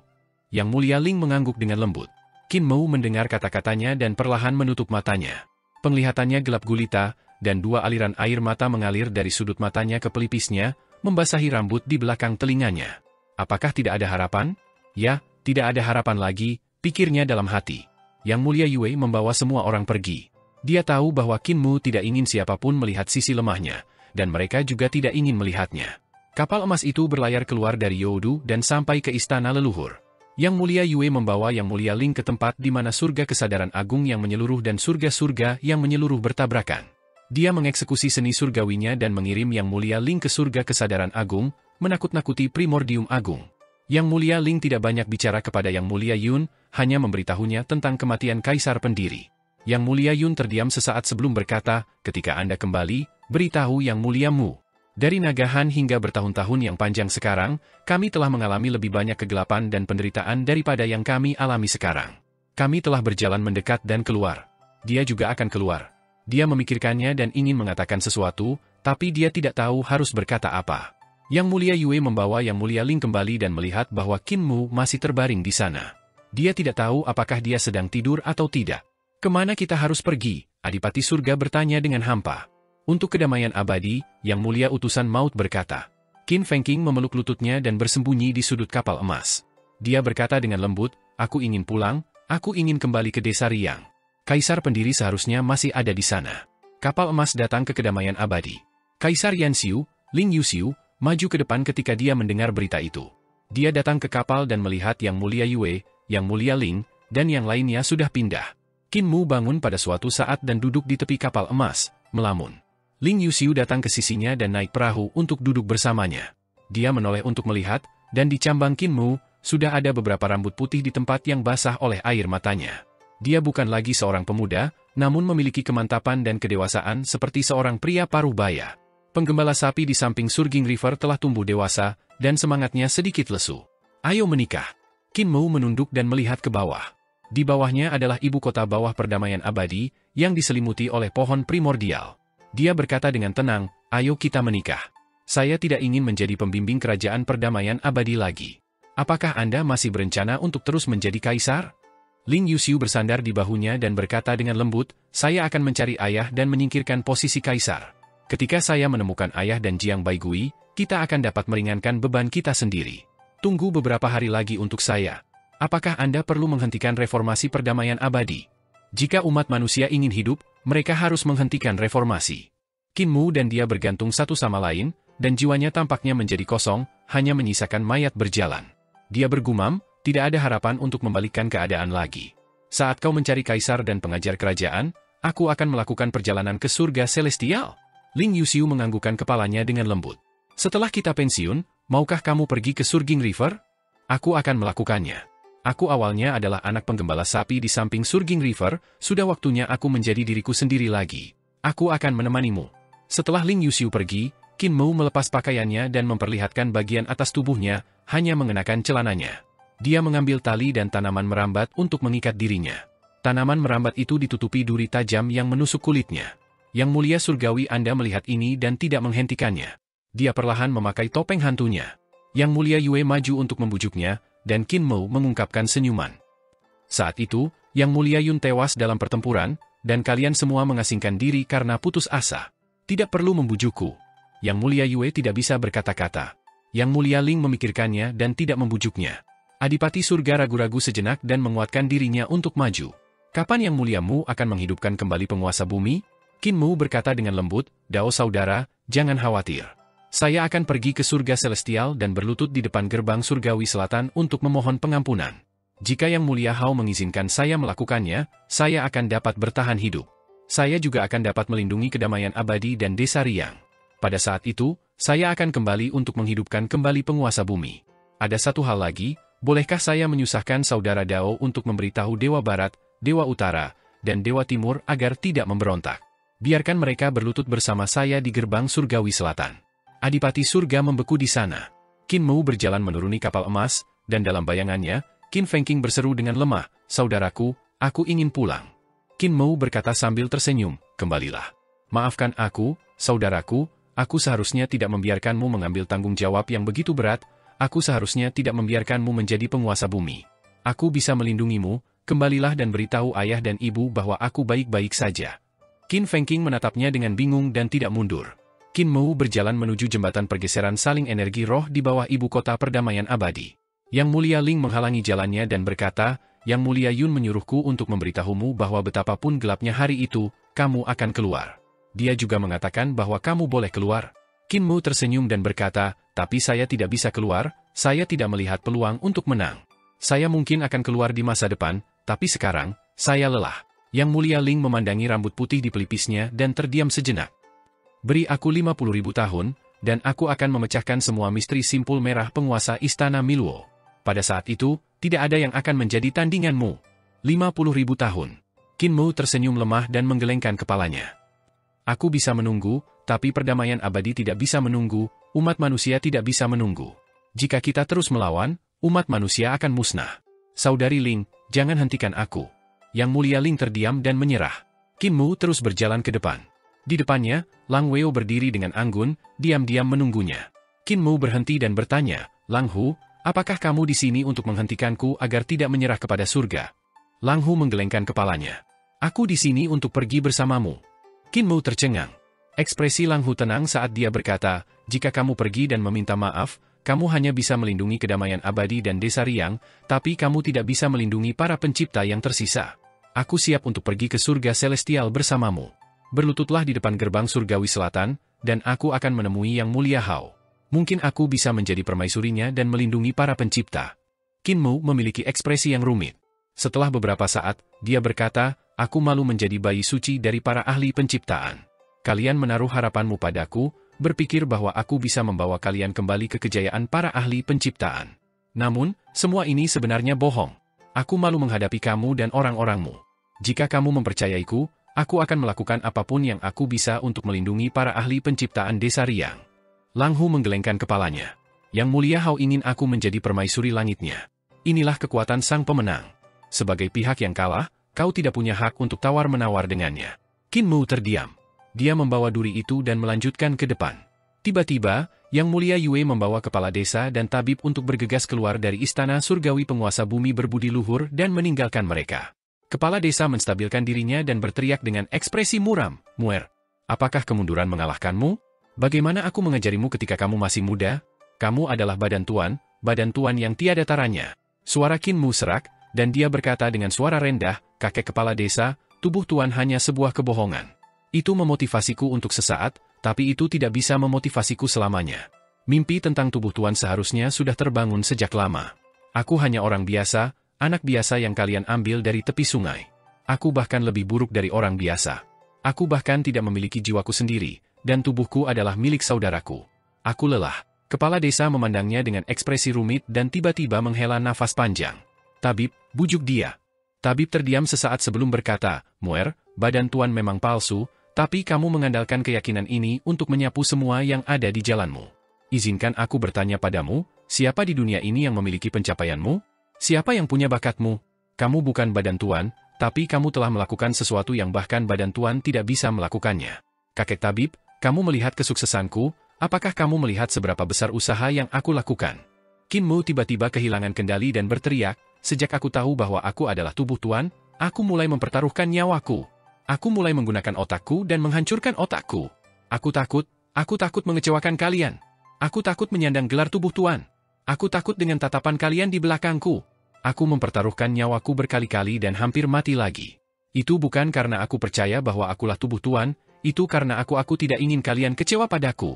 Yang Mulia Ling mengangguk dengan lembut. Qin Mu mendengar kata-katanya dan perlahan menutup matanya. Penglihatannya gelap gulita, dan dua aliran air mata mengalir dari sudut matanya ke pelipisnya, membasahi rambut di belakang telinganya. Apakah tidak ada harapan? Ya, tidak ada harapan lagi, pikirnya dalam hati. Yang Mulia Yue membawa semua orang pergi. Dia tahu bahwa Qin Mu tidak ingin siapapun melihat sisi lemahnya, dan mereka juga tidak ingin melihatnya. Kapal emas itu berlayar keluar dari Youdu dan sampai ke istana leluhur. Yang Mulia Yue membawa Yang Mulia Ling ke tempat di mana surga kesadaran agung yang menyeluruh dan surga-surga yang menyeluruh bertabrakan. Dia mengeksekusi seni surgawinya dan mengirim Yang Mulia Ling ke surga kesadaran agung, menakut-nakuti primordium agung. Yang Mulia Ling tidak banyak bicara kepada Yang Mulia Yun, hanya memberitahunya tentang kematian kaisar pendiri. Yang Mulia Yun terdiam sesaat sebelum berkata, ketika Anda kembali, beritahu Yang Mulia Mu. Dari Nagahan hingga bertahun-tahun yang panjang sekarang, kami telah mengalami lebih banyak kegelapan dan penderitaan daripada yang kami alami sekarang. Kami telah berjalan mendekat dan keluar. Dia juga akan keluar. Dia memikirkannya dan ingin mengatakan sesuatu, tapi dia tidak tahu harus berkata apa. Yang Mulia Yue membawa Yang Mulia Ling kembali dan melihat bahwa Qin Mu masih terbaring di sana. Dia tidak tahu apakah dia sedang tidur atau tidak. Kemana kita harus pergi? Adipati Surga bertanya dengan hampa. Untuk kedamaian abadi, Yang Mulia Utusan Maut berkata. Qin Fengqing memeluk lututnya dan bersembunyi di sudut kapal emas. Dia berkata dengan lembut, aku ingin pulang, aku ingin kembali ke desa Riang. Kaisar pendiri seharusnya masih ada di sana. Kapal emas datang ke kedamaian abadi. Kaisar Yanxiu, Ling Yuxiu, maju ke depan ketika dia mendengar berita itu. Dia datang ke kapal dan melihat Yang Mulia Yue, Yang Mulia Ling, dan yang lainnya sudah pindah. Qin Mu bangun pada suatu saat dan duduk di tepi kapal emas, melamun. Ling Yuxiu datang ke sisinya dan naik perahu untuk duduk bersamanya. Dia menoleh untuk melihat, dan di cambang Qin Mu, sudah ada beberapa rambut putih di tempat yang basah oleh air matanya. Dia bukan lagi seorang pemuda, namun memiliki kemantapan dan kedewasaan seperti seorang pria paruh baya. Penggembala sapi di samping Surging River telah tumbuh dewasa, dan semangatnya sedikit lesu. Ayo menikah. Qin Mu menunduk dan melihat ke bawah. Di bawahnya adalah ibu kota bawah perdamaian abadi, yang diselimuti oleh pohon primordial. Dia berkata dengan tenang, ayo kita menikah. Saya tidak ingin menjadi pembimbing kerajaan perdamaian abadi lagi. Apakah Anda masih berencana untuk terus menjadi kaisar? Ling Yuxiu bersandar di bahunya dan berkata dengan lembut, saya akan mencari ayah dan menyingkirkan posisi kaisar. Ketika saya menemukan ayah dan Jiang Baigui, kita akan dapat meringankan beban kita sendiri. Tunggu beberapa hari lagi untuk saya. Apakah Anda perlu menghentikan reformasi perdamaian abadi? Jika umat manusia ingin hidup, mereka harus menghentikan reformasi. Qin Mu dan dia bergantung satu sama lain, dan jiwanya tampaknya menjadi kosong, hanya menyisakan mayat berjalan. Dia bergumam, tidak ada harapan untuk membalikkan keadaan lagi. Saat kau mencari kaisar dan pengajar kerajaan, aku akan melakukan perjalanan ke surga celestial. Ling Yuxiu menganggukkan kepalanya dengan lembut. Setelah kita pensiun, Maukah kamu pergi ke Surging River? Aku akan melakukannya. Aku awalnya adalah anak penggembala sapi di samping Surging River, sudah waktunya aku menjadi diriku sendiri lagi. Aku akan menemanimu. Setelah Ling Yuxiu pergi, Qin Mu melepas pakaiannya dan memperlihatkan bagian atas tubuhnya, hanya mengenakan celananya. Dia mengambil tali dan tanaman merambat untuk mengikat dirinya. Tanaman merambat itu ditutupi duri tajam yang menusuk kulitnya. Yang mulia surgawi Anda melihat ini dan tidak menghentikannya. Dia perlahan memakai topeng hantunya. Yang mulia Yue maju untuk membujuknya, dan Qin Mu mengungkapkan senyuman. Saat itu, Yang mulia Yun tewas dalam pertempuran, dan kalian semua mengasingkan diri karena putus asa. Tidak perlu membujukku. Yang mulia Yue tidak bisa berkata-kata. Yang mulia Ling memikirkannya dan tidak membujuknya. Adipati surga ragu-ragu sejenak dan menguatkan dirinya untuk maju. Kapan Yang mulia Mu akan menghidupkan kembali penguasa bumi? Qin Mu berkata dengan lembut, Dao saudara, jangan khawatir. Saya akan pergi ke surga celestial dan berlutut di depan gerbang surgawi selatan untuk memohon pengampunan. Jika Yang mulia Hao mengizinkan saya melakukannya, saya akan dapat bertahan hidup. Saya juga akan dapat melindungi kedamaian abadi dan desa Riang. Pada saat itu, saya akan kembali untuk menghidupkan kembali penguasa bumi. Ada satu hal lagi, bolehkah saya menyusahkan saudara Dao untuk memberitahu Dewa Barat, Dewa Utara, dan Dewa Timur agar tidak memberontak? Biarkan mereka berlutut bersama saya di gerbang surgawi selatan. Adipati surga membeku di sana. Qin Mu berjalan menuruni kapal emas, dan dalam bayangannya, Qin Fengqing berseru dengan lemah, saudaraku, aku ingin pulang. Qin Mu berkata sambil tersenyum, kembalilah. Maafkan aku, saudaraku, aku seharusnya tidak membiarkanmu mengambil tanggung jawab yang begitu berat, aku seharusnya tidak membiarkanmu menjadi penguasa bumi. Aku bisa melindungimu, kembalilah dan beritahu ayah dan ibu bahwa aku baik-baik saja. Qin Fengqing menatapnya dengan bingung dan tidak mundur. Qin Mu berjalan menuju jembatan pergeseran saling energi roh di bawah ibu kota perdamaian abadi. Yang mulia Ling menghalangi jalannya dan berkata, Yang mulia Yun menyuruhku untuk memberitahumu bahwa betapapun gelapnya hari itu, kamu akan keluar. Dia juga mengatakan bahwa kamu boleh keluar. Qin Mu tersenyum dan berkata, tapi saya tidak bisa keluar, saya tidak melihat peluang untuk menang. Saya mungkin akan keluar di masa depan, tapi sekarang, saya lelah. Yang mulia Ling memandangi rambut putih di pelipisnya dan terdiam sejenak. Beri aku 50.000 tahun, dan aku akan memecahkan semua misteri simpul merah penguasa istana Miluo. Pada saat itu, tidak ada yang akan menjadi tandinganmu. 50.000 tahun. Qin Mu tersenyum lemah dan menggelengkan kepalanya. Aku bisa menunggu, tapi perdamaian abadi tidak bisa menunggu, umat manusia tidak bisa menunggu. Jika kita terus melawan, umat manusia akan musnah. Saudari Ling, jangan hentikan aku. Yang mulia Ling terdiam dan menyerah. Qin Mu terus berjalan ke depan. Di depannya, Lang Weo berdiri dengan anggun, diam-diam menunggunya. Qin Mu berhenti dan bertanya, Lang Hu, apakah kamu di sini untuk menghentikanku agar tidak menyerah kepada surga? Lang Hu menggelengkan kepalanya. Aku di sini untuk pergi bersamamu. Qin Mu tercengang. Ekspresi Lang Hu tenang saat dia berkata, jika kamu pergi dan meminta maaf, kamu hanya bisa melindungi kedamaian abadi dan desa Riang, tapi kamu tidak bisa melindungi para pencipta yang tersisa. Aku siap untuk pergi ke surga celestial bersamamu. Berlututlah di depan gerbang surgawi selatan, dan aku akan menemui Yang mulia Hao. Mungkin aku bisa menjadi permaisurinya dan melindungi para pencipta. Qin Mu memiliki ekspresi yang rumit. Setelah beberapa saat, dia berkata, aku malu menjadi bayi suci dari para ahli penciptaan. Kalian menaruh harapanmu padaku, berpikir bahwa aku bisa membawa kalian kembali ke kejayaan para ahli penciptaan. Namun, semua ini sebenarnya bohong. Aku malu menghadapi kamu dan orang-orangmu. Jika kamu mempercayaiku, aku akan melakukan apapun yang aku bisa untuk melindungi para ahli penciptaan desa Riang. Lang Hu menggelengkan kepalanya. Yang mulia Hao ingin aku menjadi permaisuri langitnya. Inilah kekuatan sang pemenang. Sebagai pihak yang kalah, kau tidak punya hak untuk tawar-menawar dengannya. Qin Mu terdiam. Dia membawa duri itu dan melanjutkan ke depan. Tiba-tiba, Yang mulia Yue membawa kepala desa dan tabib untuk bergegas keluar dari istana surgawi penguasa bumi berbudi luhur dan meninggalkan mereka. Kepala desa menstabilkan dirinya dan berteriak dengan ekspresi muram, Muer, apakah kemunduran mengalahkanmu? Bagaimana aku mengajarimu ketika kamu masih muda? Kamu adalah badan tuan yang tiada taranya. Suara Qin Mu serak, dan dia berkata dengan suara rendah, kakek kepala desa, tubuh tuan hanya sebuah kebohongan. Itu memotivasiku untuk sesaat, tapi itu tidak bisa memotivasiku selamanya. Mimpi tentang tubuh tuan seharusnya sudah terbangun sejak lama. Aku hanya orang biasa, anak biasa yang kalian ambil dari tepi sungai. Aku bahkan lebih buruk dari orang biasa. Aku bahkan tidak memiliki jiwaku sendiri, dan tubuhku adalah milik saudaraku. Aku lelah. Kepala desa memandangnya dengan ekspresi rumit dan tiba-tiba menghela nafas panjang. Tabib, bujuk dia. Tabib terdiam sesaat sebelum berkata, Muer, badan tuan memang palsu, tapi kamu mengandalkan keyakinan ini untuk menyapu semua yang ada di jalanmu. Izinkan aku bertanya padamu, siapa di dunia ini yang memiliki pencapaianmu? Siapa yang punya bakatmu? Kamu bukan badan tuan, tapi kamu telah melakukan sesuatu yang bahkan badan tuan tidak bisa melakukannya. Kakek tabib, kamu melihat kesuksesanku, apakah kamu melihat seberapa besar usaha yang aku lakukan? Qin Mu tiba-tiba kehilangan kendali dan berteriak, sejak aku tahu bahwa aku adalah tubuh tuan, aku mulai mempertaruhkan nyawaku. Aku mulai menggunakan otakku dan menghancurkan otakku. Aku takut mengecewakan kalian. Aku takut menyandang gelar tubuh tuan. Aku takut dengan tatapan kalian di belakangku. Aku mempertaruhkan nyawaku berkali-kali dan hampir mati lagi. Itu bukan karena aku percaya bahwa akulah tubuh tuan, itu karena aku tidak ingin kalian kecewa padaku.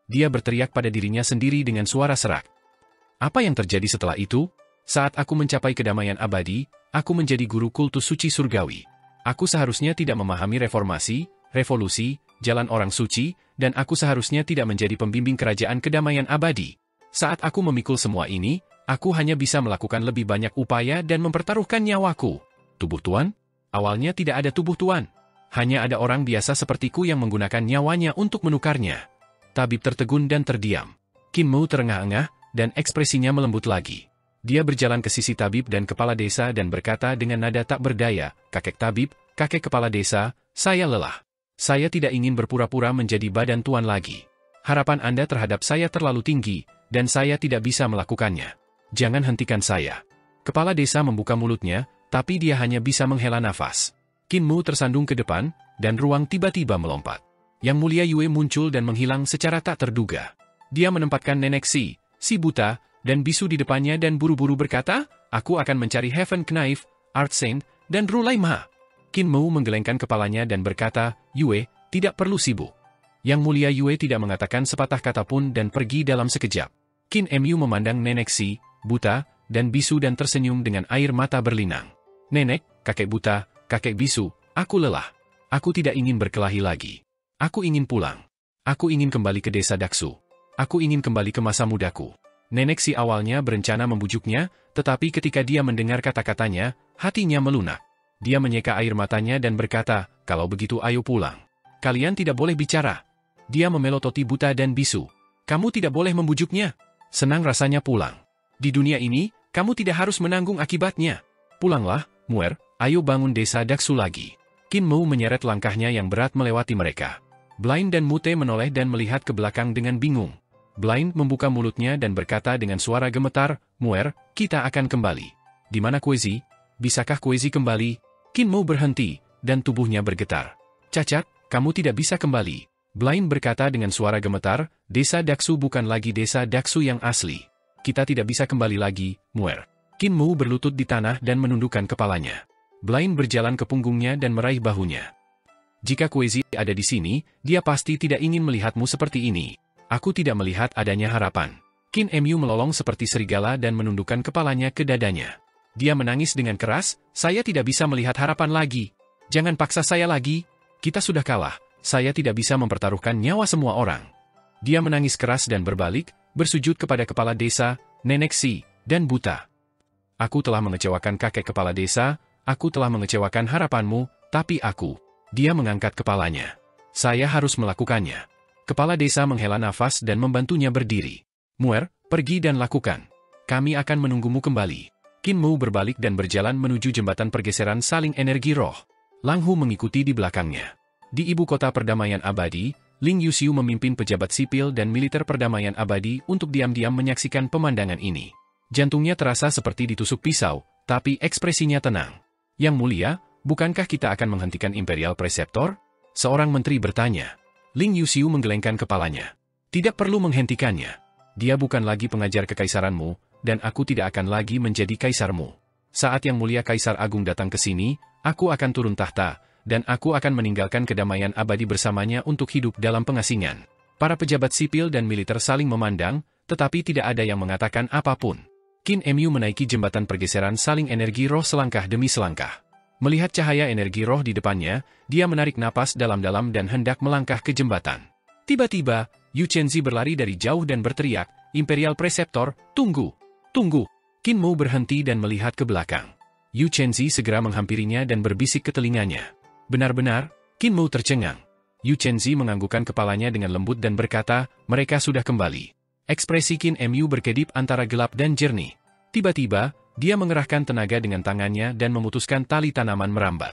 Dia berteriak pada dirinya sendiri dengan suara serak. Apa yang terjadi setelah itu? Saat aku mencapai kedamaian abadi, aku menjadi guru kultus suci surgawi. Aku seharusnya tidak memahami reformasi, revolusi, jalan orang suci, dan aku seharusnya tidak menjadi pembimbing kerajaan kedamaian abadi. Saat aku memikul semua ini, aku hanya bisa melakukan lebih banyak upaya dan mempertaruhkan nyawaku. Tubuh tuan? Awalnya tidak ada tubuh tuan. Hanya ada orang biasa sepertiku yang menggunakan nyawanya untuk menukarnya. Tabib tertegun dan terdiam. Qin Mu terengah-engah, dan ekspresinya melembut lagi. Dia berjalan ke sisi tabib dan kepala desa dan berkata dengan nada tak berdaya, Kakek tabib, kakek kepala desa, saya lelah. Saya tidak ingin berpura-pura menjadi badan tuan lagi. Harapan Anda terhadap saya terlalu tinggi, dan saya tidak bisa melakukannya. Jangan hentikan saya. Kepala desa membuka mulutnya, tapi dia hanya bisa menghela nafas. Qin Mu tersandung ke depan, dan ruang tiba-tiba melompat. Yang mulia Yue muncul dan menghilang secara tak terduga. Dia menempatkan nenek si buta, dan bisu di depannya dan buru-buru berkata, aku akan mencari Heaven Knife, Art Saint, dan Rulai Ma. Qin Mu menggelengkan kepalanya dan berkata, Yue, tidak perlu sibuk. Yang mulia Yue tidak mengatakan sepatah kata pun dan pergi dalam sekejap. Qin Mu memandang nenek si buta, dan bisu dan tersenyum dengan air mata berlinang. Nenek, kakek buta, kakek bisu, aku lelah. Aku tidak ingin berkelahi lagi. Aku ingin pulang. Aku ingin kembali ke desa Daksu. Aku ingin kembali ke masa mudaku. Nenek si awalnya berencana membujuknya, tetapi ketika dia mendengar kata-katanya, hatinya melunak. Dia menyeka air matanya dan berkata, kalau begitu ayo pulang. Kalian tidak boleh bicara. Dia memelototi buta dan bisu. Kamu tidak boleh membujuknya. Senang rasanya pulang. Di dunia ini, kamu tidak harus menanggung akibatnya. Pulanglah, Muer, ayo bangun desa Daksu lagi. Qin Mu menyeret langkahnya yang berat melewati mereka. Blind dan Mute menoleh dan melihat ke belakang dengan bingung. Blind membuka mulutnya dan berkata dengan suara gemetar, Muer, kita akan kembali. Di mana Kuezi? Bisakah Kuezi kembali? Qin Mu berhenti, dan tubuhnya bergetar. Cacat, kamu tidak bisa kembali. Blind berkata dengan suara gemetar, desa Daksu bukan lagi desa Daksu yang asli. Kita tidak bisa kembali lagi, Muer. Qin Mu berlutut di tanah dan menundukkan kepalanya. Blind berjalan ke punggungnya dan meraih bahunya. Jika Kuezi ada di sini, dia pasti tidak ingin melihatmu seperti ini. Aku tidak melihat adanya harapan. Qin Mu melolong seperti serigala dan menundukkan kepalanya ke dadanya. Dia menangis dengan keras, saya tidak bisa melihat harapan lagi. Jangan paksa saya lagi. Kita sudah kalah. Saya tidak bisa mempertaruhkan nyawa semua orang. Dia menangis keras dan berbalik, bersujud kepada kepala desa, nenek si, dan buta. Aku telah mengecewakan kakek kepala desa, aku telah mengecewakan harapanmu, tapi aku. Dia mengangkat kepalanya. Saya harus melakukannya. Kepala desa menghela nafas dan membantunya berdiri. Muer, pergi dan lakukan. Kami akan menunggumu kembali. Qin Mu berbalik dan berjalan menuju jembatan pergeseran saling energi roh. Lang Hu mengikuti di belakangnya. Di ibu kota perdamaian abadi, Ling Yuxiu memimpin pejabat sipil dan militer perdamaian abadi untuk diam-diam menyaksikan pemandangan ini. Jantungnya terasa seperti ditusuk pisau, tapi ekspresinya tenang. Yang mulia, bukankah kita akan menghentikan Imperial Preceptor? Seorang menteri bertanya. Ling Yuxiu menggelengkan kepalanya. Tidak perlu menghentikannya. Dia bukan lagi pengajar kekaisaranmu, dan aku tidak akan lagi menjadi kaisarmu. Saat Yang Mulia Kaisar Agung datang ke sini, aku akan turun tahta, dan aku akan meninggalkan kedamaian abadi bersamanya untuk hidup dalam pengasingan. Para pejabat sipil dan militer saling memandang, tetapi tidak ada yang mengatakan apapun. Qin Mu menaiki jembatan pergeseran saling energi roh selangkah demi selangkah. Melihat cahaya energi roh di depannya, dia menarik napas dalam-dalam dan hendak melangkah ke jembatan. Tiba-tiba, Yu Chenzi berlari dari jauh dan berteriak, Imperial Preceptor, tunggu! Tunggu! Qin Mu berhenti dan melihat ke belakang. Yu Chenzi segera menghampirinya dan berbisik ke telinganya. Benar-benar, Qin Mu tercengang. Yu Chenzi menganggukkan kepalanya dengan lembut dan berkata, mereka sudah kembali. Ekspresi Qin Mu berkedip antara gelap dan jernih. Tiba-tiba, dia mengerahkan tenaga dengan tangannya dan memutuskan tali tanaman merambat.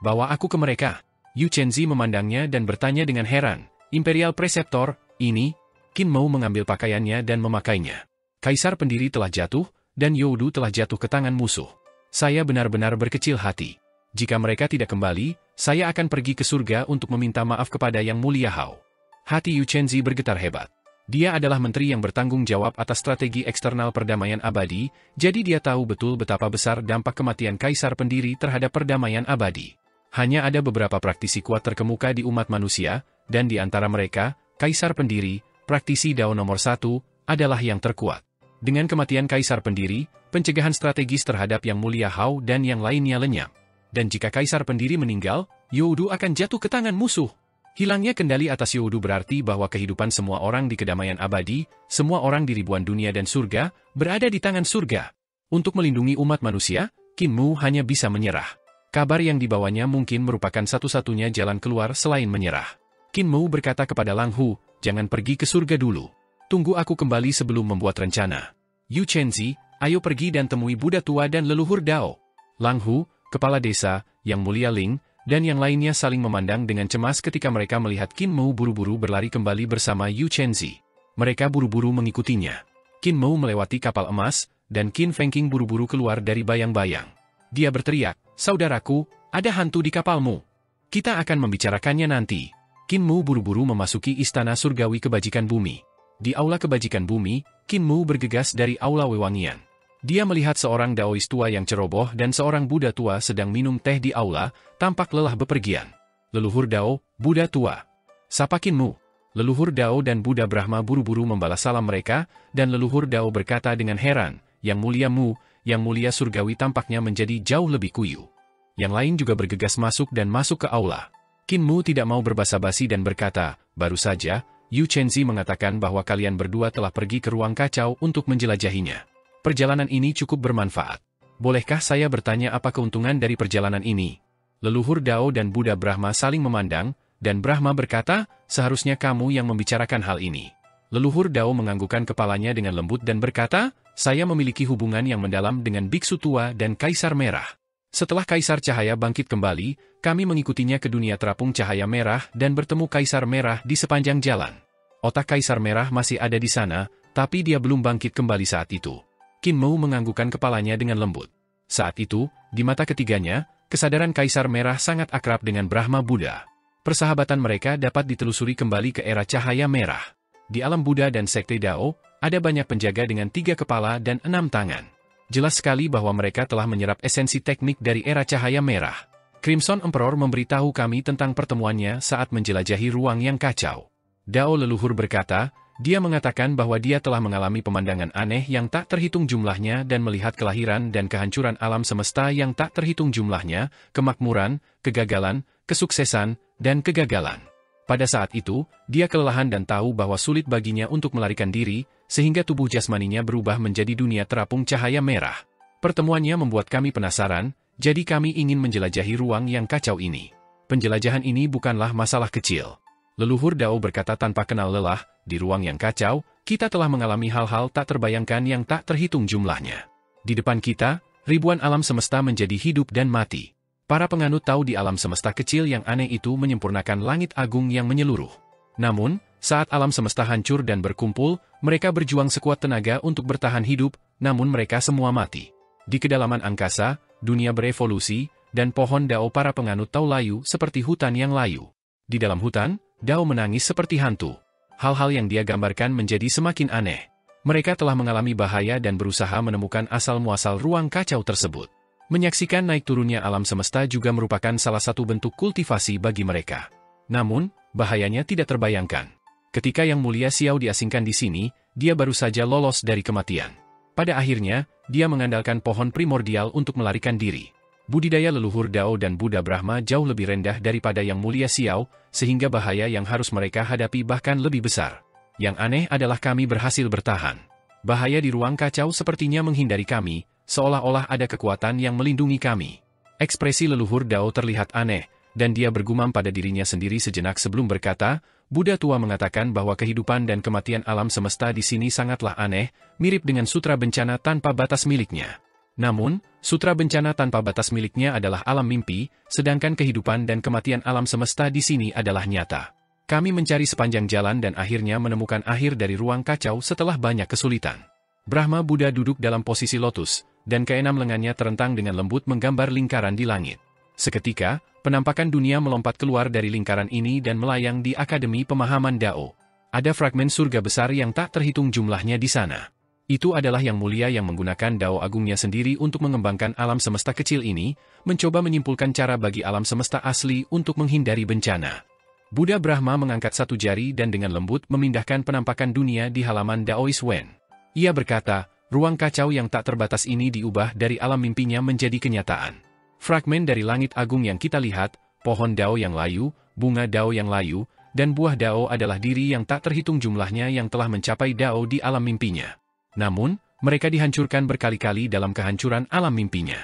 Bawa aku ke mereka. Yu Chenzi memandangnya dan bertanya dengan heran, Imperial Preceptor, ini? Qin Mu mengambil pakaiannya dan memakainya. Kaisar pendiri telah jatuh, dan Youdu telah jatuh ke tangan musuh. Saya benar-benar berkecil hati. Jika mereka tidak kembali, saya akan pergi ke surga untuk meminta maaf kepada Yang Mulia Hao. Hati Yu Chenzi bergetar hebat. Dia adalah menteri yang bertanggung jawab atas strategi eksternal perdamaian abadi, jadi dia tahu betul betapa besar dampak kematian kaisar pendiri terhadap perdamaian abadi. Hanya ada beberapa praktisi kuat terkemuka di umat manusia, dan di antara mereka, kaisar pendiri, praktisi Dao nomor 1, adalah yang terkuat. Dengan kematian kaisar pendiri, pencegahan strategis terhadap Yang Mulia Hao dan yang lainnya lenyap. Dan jika kaisar pendiri meninggal, Youdu akan jatuh ke tangan musuh. Hilangnya kendali atas Youdu berarti bahwa kehidupan semua orang di kedamaian abadi, semua orang di ribuan dunia dan surga, berada di tangan surga. Untuk melindungi umat manusia, Qin Mu hanya bisa menyerah. Kabar yang dibawanya mungkin merupakan satu-satunya jalan keluar selain menyerah. Qin Mu berkata kepada Lang Hu, jangan pergi ke surga dulu. Tunggu aku kembali sebelum membuat rencana. Yu Chenzi, ayo pergi dan temui Buddha tua dan leluhur Dao. Lang Hu, kepala desa, Yang Mulia Ling, dan yang lainnya saling memandang dengan cemas ketika mereka melihat Qin Mu buru-buru berlari kembali bersama Yu Chenzi. Mereka buru-buru mengikutinya. Qin Mu melewati kapal emas, dan Qin Fengqing buru-buru keluar dari bayang-bayang. Dia berteriak, saudaraku, ada hantu di kapalmu. Kita akan membicarakannya nanti. Qin Mu buru-buru memasuki istana surgawi kebajikan bumi. Di aula kebajikan bumi, Qin Mu bergegas dari aula wewangian. Dia melihat seorang Daois tua yang ceroboh dan seorang Buddha tua sedang minum teh di aula, tampak lelah bepergian. Leluhur Dao, Buddha tua. Sapa Qin Mu. Leluhur Dao dan Buddha Brahma buru-buru membalas salam mereka, dan leluhur Dao berkata dengan heran, Yang Mulia Mu, Yang Mulia Surgawi tampaknya menjadi jauh lebih kuyu. Yang lain juga bergegas masuk ke aula. Qin Mu tidak mau berbasa-basi dan berkata, baru saja, Yu Chenzi mengatakan bahwa kalian berdua telah pergi ke ruang kacau untuk menjelajahinya. Perjalanan ini cukup bermanfaat. Bolehkah saya bertanya apa keuntungan dari perjalanan ini? Leluhur Dao dan Buddha Brahma saling memandang, dan Brahma berkata, seharusnya kamu yang membicarakan hal ini. Leluhur Dao menganggukkan kepalanya dengan lembut dan berkata, saya memiliki hubungan yang mendalam dengan biksu tua dan Kaisar Merah. Setelah Kaisar Cahaya bangkit kembali, kami mengikutinya ke dunia terapung cahaya merah dan bertemu Kaisar Merah di sepanjang jalan. Otak Kaisar Merah masih ada di sana, tapi dia belum bangkit kembali saat itu. Qin Mu menganggukkan kepalanya dengan lembut. Saat itu, di mata ketiganya, kesadaran Kaisar Merah sangat akrab dengan Brahma Buddha. Persahabatan mereka dapat ditelusuri kembali ke era cahaya merah. Di alam Buddha dan Sekte Dao, ada banyak penjaga dengan 3 kepala dan 6 tangan. Jelas sekali bahwa mereka telah menyerap esensi teknik dari era cahaya merah. Crimson Emperor memberitahu kami tentang pertemuannya saat menjelajahi ruang yang kacau. Dao leluhur berkata, dia mengatakan bahwa dia telah mengalami pemandangan aneh yang tak terhitung jumlahnya dan melihat kelahiran dan kehancuran alam semesta yang tak terhitung jumlahnya, kemakmuran, kegagalan, kesuksesan, dan kegagalan. Pada saat itu, dia kelelahan dan tahu bahwa sulit baginya untuk melarikan diri, sehingga tubuh jasmaninya berubah menjadi dunia terapung cahaya merah. Pertemuannya membuat kami penasaran, jadi kami ingin menjelajahi ruang yang kacau ini. Penjelajahan ini bukanlah masalah kecil. Leluhur Dao berkata tanpa kenal lelah, di ruang yang kacau, kita telah mengalami hal-hal tak terbayangkan yang tak terhitung jumlahnya. Di depan kita, ribuan alam semesta menjadi hidup dan mati. Para penganut tahu di alam semesta kecil yang aneh itu menyempurnakan langit agung yang menyeluruh. Namun, saat alam semesta hancur dan berkumpul, mereka berjuang sekuat tenaga untuk bertahan hidup, namun mereka semua mati. Di kedalaman angkasa, dunia berevolusi, dan pohon Dao para penganut tahu layu seperti hutan yang layu. Di dalam hutan, Dao menangis seperti hantu. Hal-hal yang dia gambarkan menjadi semakin aneh. Mereka telah mengalami bahaya dan berusaha menemukan asal-muasal ruang kacau tersebut. Menyaksikan naik turunnya alam semesta juga merupakan salah satu bentuk kultivasi bagi mereka. Namun, bahayanya tidak terbayangkan. Ketika Yang Mulia Xiao diasingkan di sini, dia baru saja lolos dari kematian. Pada akhirnya, dia mengandalkan pohon primordial untuk melarikan diri. Budidaya leluhur Dao dan Buddha Brahma jauh lebih rendah daripada Yang Mulia Xiao, sehingga bahaya yang harus mereka hadapi bahkan lebih besar. Yang aneh adalah kami berhasil bertahan. Bahaya di ruang kacau sepertinya menghindari kami, seolah-olah ada kekuatan yang melindungi kami. Ekspresi leluhur Dao terlihat aneh, dan dia bergumam pada dirinya sendiri sejenak sebelum berkata, Buddha tua mengatakan bahwa kehidupan dan kematian alam semesta di sini sangatlah aneh, mirip dengan sutra bencana tanpa batas miliknya. Namun, sutra bencana tanpa batas miliknya adalah alam mimpi, sedangkan kehidupan dan kematian alam semesta di sini adalah nyata. Kami mencari sepanjang jalan dan akhirnya menemukan akhir dari ruang kacau setelah banyak kesulitan. Brahma Buddha duduk dalam posisi lotus, dan keenam lengannya terentang dengan lembut menggambar lingkaran di langit. Seketika, penampakan dunia melompat keluar dari lingkaran ini dan melayang di Akademi Pemahaman Dao. Ada fragmen surga besar yang tak terhitung jumlahnya di sana. Itu adalah Yang Mulia yang menggunakan Dao Agungnya sendiri untuk mengembangkan alam semesta kecil ini, mencoba menyimpulkan cara bagi alam semesta asli untuk menghindari bencana. Buddha Brahma mengangkat satu jari dan dengan lembut memindahkan penampakan dunia di halaman Daoist Wen. Ia berkata, ruang kacau yang tak terbatas ini diubah dari alam mimpinya menjadi kenyataan. Fragmen dari langit agung yang kita lihat, pohon Dao yang layu, bunga Dao yang layu, dan buah Dao adalah diri yang tak terhitung jumlahnya yang telah mencapai Dao di alam mimpinya. Namun, mereka dihancurkan berkali-kali dalam kehancuran alam mimpinya.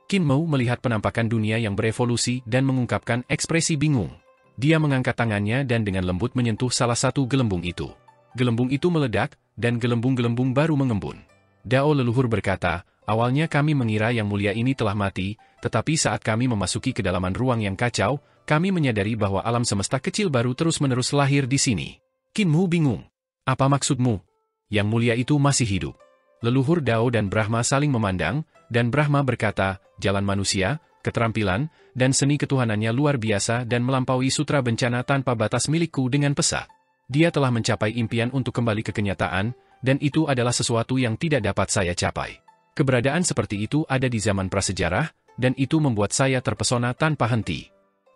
Qin Mo melihat penampakan dunia yang berevolusi dan mengungkapkan ekspresi bingung. Dia mengangkat tangannya dan dengan lembut menyentuh salah satu gelembung itu. Gelembung itu meledak, dan gelembung-gelembung baru mengembun. Dao leluhur berkata, awalnya kami mengira Yang Mulia ini telah mati, tetapi saat kami memasuki kedalaman ruang yang kacau, kami menyadari bahwa alam semesta kecil baru terus-menerus lahir di sini. Qin Mo bingung. Apa maksudmu? Yang Mulia itu masih hidup. Leluhur Dao dan Brahma saling memandang, dan Brahma berkata, jalan manusia, keterampilan, dan seni ketuhanannya luar biasa dan melampaui sutra bencana tanpa batas milikku dengan pesat. Dia telah mencapai impian untuk kembali ke kenyataan, dan itu adalah sesuatu yang tidak dapat saya capai. Keberadaan seperti itu ada di zaman prasejarah, dan itu membuat saya terpesona tanpa henti.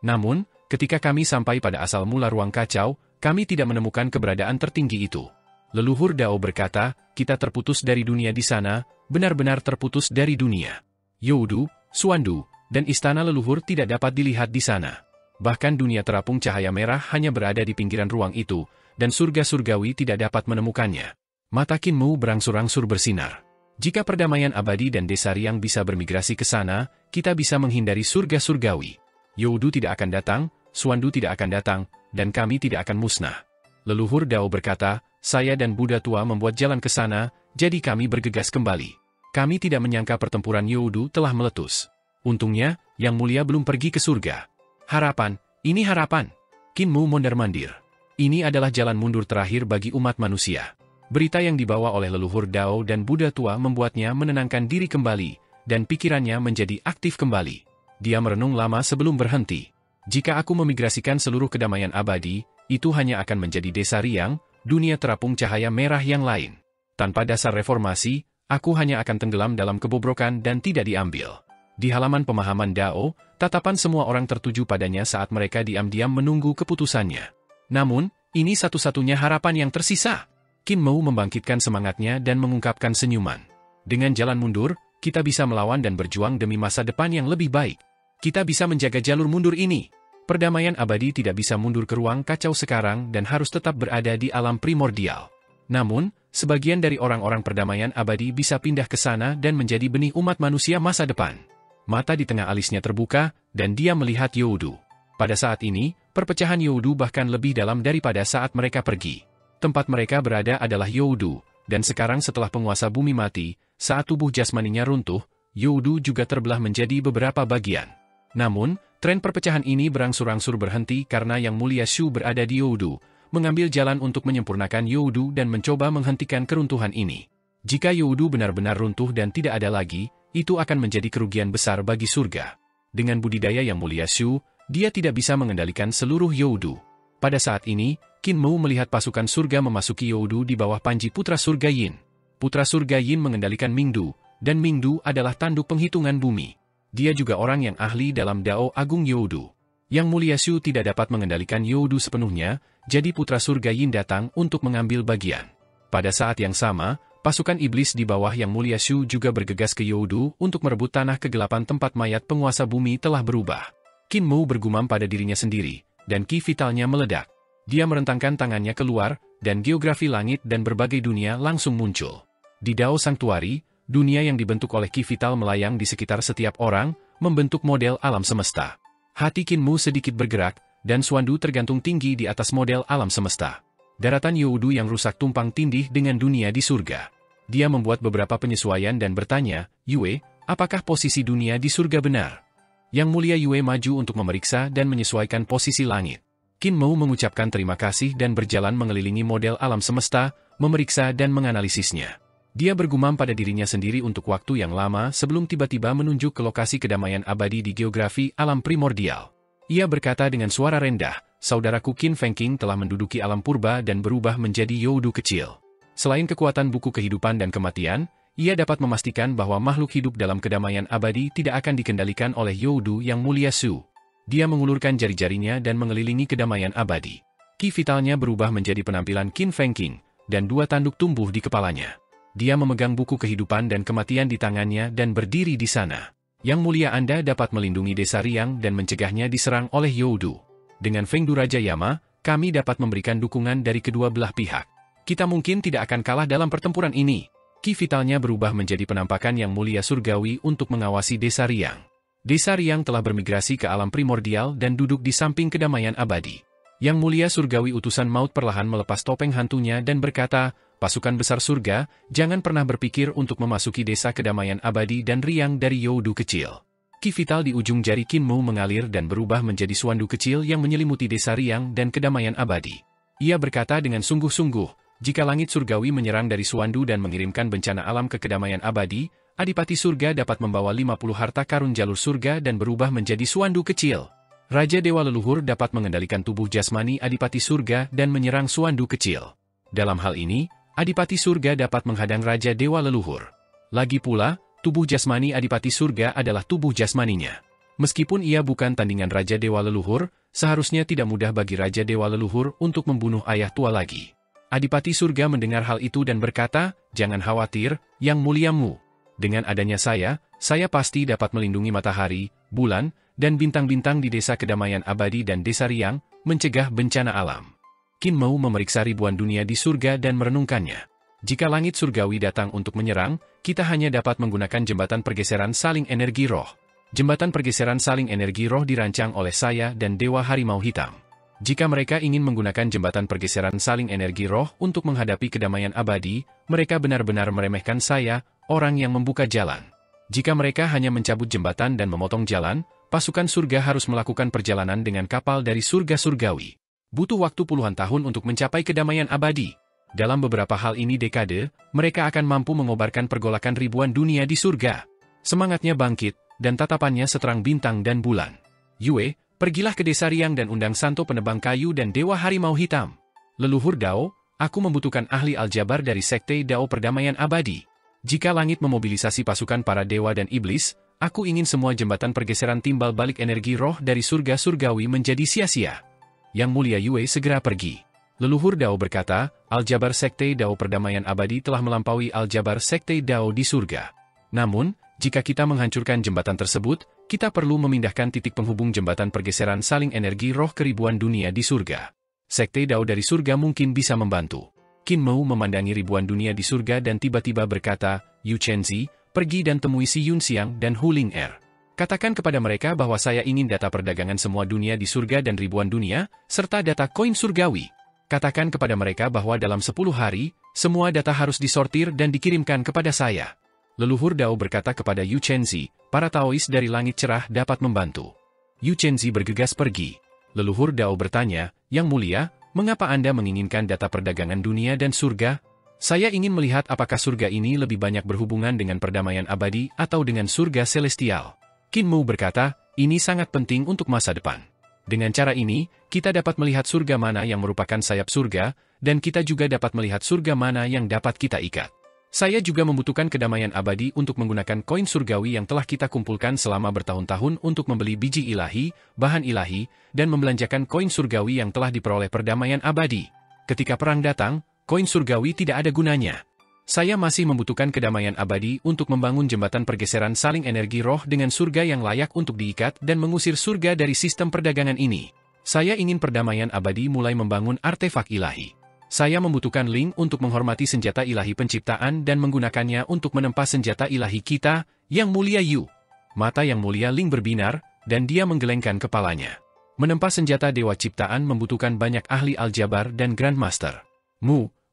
Namun, ketika kami sampai pada asal mula ruang kacau, kami tidak menemukan keberadaan tertinggi itu. Leluhur Dao berkata, kita terputus dari dunia di sana, benar-benar terputus dari dunia. Youdu, Xuandu, dan istana leluhur tidak dapat dilihat di sana. Bahkan dunia terapung cahaya merah hanya berada di pinggiran ruang itu, dan surga surgawi tidak dapat menemukannya. Mata Qin Mo berangsur-angsur bersinar. Jika perdamaian abadi dan desa Riang bisa bermigrasi ke sana, kita bisa menghindari surga surgawi. Youdu tidak akan datang, Xuandu tidak akan datang, dan kami tidak akan musnah. Leluhur Dao berkata, saya dan Buddha tua membuat jalan ke sana, jadi kami bergegas kembali. Kami tidak menyangka pertempuran Youdu telah meletus. Untungnya, Yang Mulia belum pergi ke surga. Harapan, ini harapan. Qin Mo mondar-mandir. Ini adalah jalan mundur terakhir bagi umat manusia. Berita yang dibawa oleh leluhur Dao dan Buddha tua membuatnya menenangkan diri kembali, dan pikirannya menjadi aktif kembali. Dia merenung lama sebelum berhenti. Jika aku memigrasikan seluruh kedamaian abadi, itu hanya akan menjadi desa Riang, dunia terapung cahaya merah yang lain. Tanpa dasar reformasi, aku hanya akan tenggelam dalam kebobrokan dan tidak diambil. Di halaman pemahaman Dao, tatapan semua orang tertuju padanya saat mereka diam-diam menunggu keputusannya. Namun, ini satu-satunya harapan yang tersisa. Qin Mo membangkitkan semangatnya dan mengungkapkan senyuman. Dengan jalan mundur, kita bisa melawan dan berjuang demi masa depan yang lebih baik. Kita bisa menjaga jalur mundur ini. Perdamaian abadi tidak bisa mundur ke ruang kacau sekarang dan harus tetap berada di alam primordial. Namun, sebagian dari orang-orang perdamaian abadi bisa pindah ke sana dan menjadi benih umat manusia masa depan. Mata di tengah alisnya terbuka, dan dia melihat Youdu. Pada saat ini, perpecahan Youdu bahkan lebih dalam daripada saat mereka pergi. Tempat mereka berada adalah Youdu, dan sekarang setelah penguasa bumi mati, saat tubuh jasmaninya runtuh, Youdu juga terbelah menjadi beberapa bagian. Namun, tren perpecahan ini berangsur-angsur berhenti karena Yang Mulia Shu berada di Youdu, mengambil jalan untuk menyempurnakan Youdu dan mencoba menghentikan keruntuhan ini. Jika Youdu benar-benar runtuh dan tidak ada lagi, itu akan menjadi kerugian besar bagi surga. Dengan budidaya Yang Mulia Shu, dia tidak bisa mengendalikan seluruh Youdu. Pada saat ini, Qin Mo melihat pasukan surga memasuki Youdu di bawah panji Putra Surga Yin. Putra Surga Yin mengendalikan Mingdu, dan Mingdu adalah tanduk penghitungan bumi. Dia juga orang yang ahli dalam Dao Agung Youdu. Yang Mulia Shu tidak dapat mengendalikan Youdu sepenuhnya, jadi Putra Surga Yin datang untuk mengambil bagian. Pada saat yang sama, Pasukan iblis di bawah Yang Mulia Shu juga bergegas ke Youdu untuk merebut tanah kegelapan tempat mayat penguasa bumi telah berubah. Qin Mu bergumam pada dirinya sendiri, dan ki vitalnya meledak. Dia merentangkan tangannya keluar, dan geografi langit dan berbagai dunia langsung muncul. Di Dao Sanctuary, dunia yang dibentuk oleh ki vital melayang di sekitar setiap orang, membentuk model alam semesta. Hati Qin Mu sedikit bergerak, dan Suandu tergantung tinggi di atas model alam semesta. Daratan Youdu yang rusak tumpang tindih dengan dunia di surga. Dia membuat beberapa penyesuaian dan bertanya, Yue, apakah posisi dunia di surga benar? Yang Mulia Yue maju untuk memeriksa dan menyesuaikan posisi langit. Qin Mu mengucapkan terima kasih dan berjalan mengelilingi model alam semesta, memeriksa dan menganalisisnya. Dia bergumam pada dirinya sendiri untuk waktu yang lama sebelum tiba-tiba menunjuk ke lokasi kedamaian abadi di geografi alam primordial. Ia berkata dengan suara rendah, saudaraku Qin Fengqing telah menduduki alam purba dan berubah menjadi Youdu kecil. Selain kekuatan buku kehidupan dan kematian, ia dapat memastikan bahwa makhluk hidup dalam kedamaian abadi tidak akan dikendalikan oleh Youdu Yang Mulia Shu. Dia mengulurkan jari-jarinya dan mengelilingi kedamaian abadi. Ki vitalnya berubah menjadi penampilan Qin Fengqing, dan 2 tanduk tumbuh di kepalanya. Dia memegang buku kehidupan dan kematian di tangannya dan berdiri di sana. Yang Mulia, Anda dapat melindungi desa Riang dan mencegahnya diserang oleh Youdu. Dengan Fengdu Raja Yama, kami dapat memberikan dukungan dari kedua belah pihak. Kita mungkin tidak akan kalah dalam pertempuran ini. Ki vitalnya berubah menjadi penampakan Yang Mulia Surgawi untuk mengawasi desa Riang. Desa Riang telah bermigrasi ke alam primordial dan duduk di samping kedamaian abadi. Yang Mulia Surgawi Utusan Maut perlahan melepas topeng hantunya dan berkata, pasukan besar surga, jangan pernah berpikir untuk memasuki desa kedamaian abadi dan Riang dari Youdu kecil. Ki vital di ujung jari Qin Mu mengalir dan berubah menjadi Suandu kecil yang menyelimuti desa Riang dan kedamaian abadi. Ia berkata dengan sungguh-sungguh, jika langit surgawi menyerang dari Suandu dan mengirimkan bencana alam ke kedamaian abadi, Adipati Surga dapat membawa 50 harta karun jalur surga dan berubah menjadi Suandu kecil. Raja Dewa Leluhur dapat mengendalikan tubuh jasmani Adipati Surga dan menyerang Suandu kecil. Dalam hal ini, Adipati Surga dapat menghadang Raja Dewa Leluhur. Lagi pula, tubuh jasmani Adipati Surga adalah tubuh jasmaninya. Meskipun ia bukan tandingan Raja Dewa Leluhur, seharusnya tidak mudah bagi Raja Dewa Leluhur untuk membunuh ayah tua lagi. Adipati Surga mendengar hal itu dan berkata, jangan khawatir, Yang Muliamu. Dengan adanya saya pasti dapat melindungi matahari, bulan, dan bintang-bintang di desa kedamaian abadi dan desa Riang, mencegah bencana alam. Qin Mu memeriksa ribuan dunia di surga dan merenungkannya. Jika langit surgawi datang untuk menyerang, kita hanya dapat menggunakan jembatan pergeseran saling energi roh. Jembatan pergeseran saling energi roh dirancang oleh saya dan Dewa Harimau Hitam. Jika mereka ingin menggunakan jembatan pergeseran saling energi roh untuk menghadapi kedamaian abadi, mereka benar-benar meremehkan saya, orang yang membuka jalan. Jika mereka hanya mencabut jembatan dan memotong jalan, pasukan surga harus melakukan perjalanan dengan kapal dari surga surgawi. Butuh waktu puluhan tahun untuk mencapai kedamaian abadi. Dalam beberapa hal ini dekade, mereka akan mampu mengobarkan pergolakan ribuan dunia di surga. Semangatnya bangkit, dan tatapannya seterang bintang dan bulan. Yue, pergilah ke desa Riang dan undang Santo Penebang Kayu dan Dewa Harimau Hitam. Leluhur Dao, aku membutuhkan ahli aljabar dari Sekte Dao Perdamaian Abadi. Jika langit memobilisasi pasukan para dewa dan iblis, aku ingin semua jembatan pergeseran timbal balik energi roh dari surga surgawi menjadi sia-sia. Yang Mulia Yue segera pergi. Leluhur Dao berkata, aljabar Sekte Dao Perdamaian Abadi telah melampaui aljabar Sekte Dao di surga. Namun, jika kita menghancurkan jembatan tersebut, kita perlu memindahkan titik penghubung jembatan pergeseran saling energi roh ke ribuan dunia di surga. Sekte Dao dari surga mungkin bisa membantu. Qin Mu memandangi ribuan dunia di surga dan tiba-tiba berkata, Yu Chenzi, pergi dan temui si Yun Xiang dan Hu Ling Er. Katakan kepada mereka bahwa saya ingin data perdagangan semua dunia di surga dan ribuan dunia, serta data koin surgawi. Katakan kepada mereka bahwa dalam 10 hari, semua data harus disortir dan dikirimkan kepada saya. Leluhur Dao berkata kepada Yu Chenzi, para Taois dari langit cerah dapat membantu. Yu Chenzi bergegas pergi. Leluhur Dao bertanya, Yang Mulia, mengapa Anda menginginkan data perdagangan dunia dan surga? Saya ingin melihat apakah surga ini lebih banyak berhubungan dengan perdamaian abadi atau dengan surga celestial. Qin Mu berkata, ini sangat penting untuk masa depan. Dengan cara ini, kita dapat melihat surga mana yang merupakan sayap surga, dan kita juga dapat melihat surga mana yang dapat kita ikat. Saya juga membutuhkan kedamaian abadi untuk menggunakan koin surgawi yang telah kita kumpulkan selama bertahun-tahun untuk membeli biji ilahi, bahan ilahi, dan membelanjakan koin surgawi yang telah diperoleh perdamaian abadi. Ketika perang datang, koin surgawi tidak ada gunanya. Saya masih membutuhkan kedamaian abadi untuk membangun jembatan pergeseran saling energi roh dengan surga yang layak untuk diikat dan mengusir surga dari sistem perdagangan ini. Saya ingin perdamaian abadi mulai membangun artefak ilahi. Saya membutuhkan Ling untuk menghormati senjata ilahi penciptaan dan menggunakannya untuk menempa senjata ilahi kita, Yang Mulia Yu. Mata Yang Mulia Ling berbinar, dan dia menggelengkan kepalanya. Menempa senjata dewa ciptaan membutuhkan banyak ahli aljabar dan grandmaster.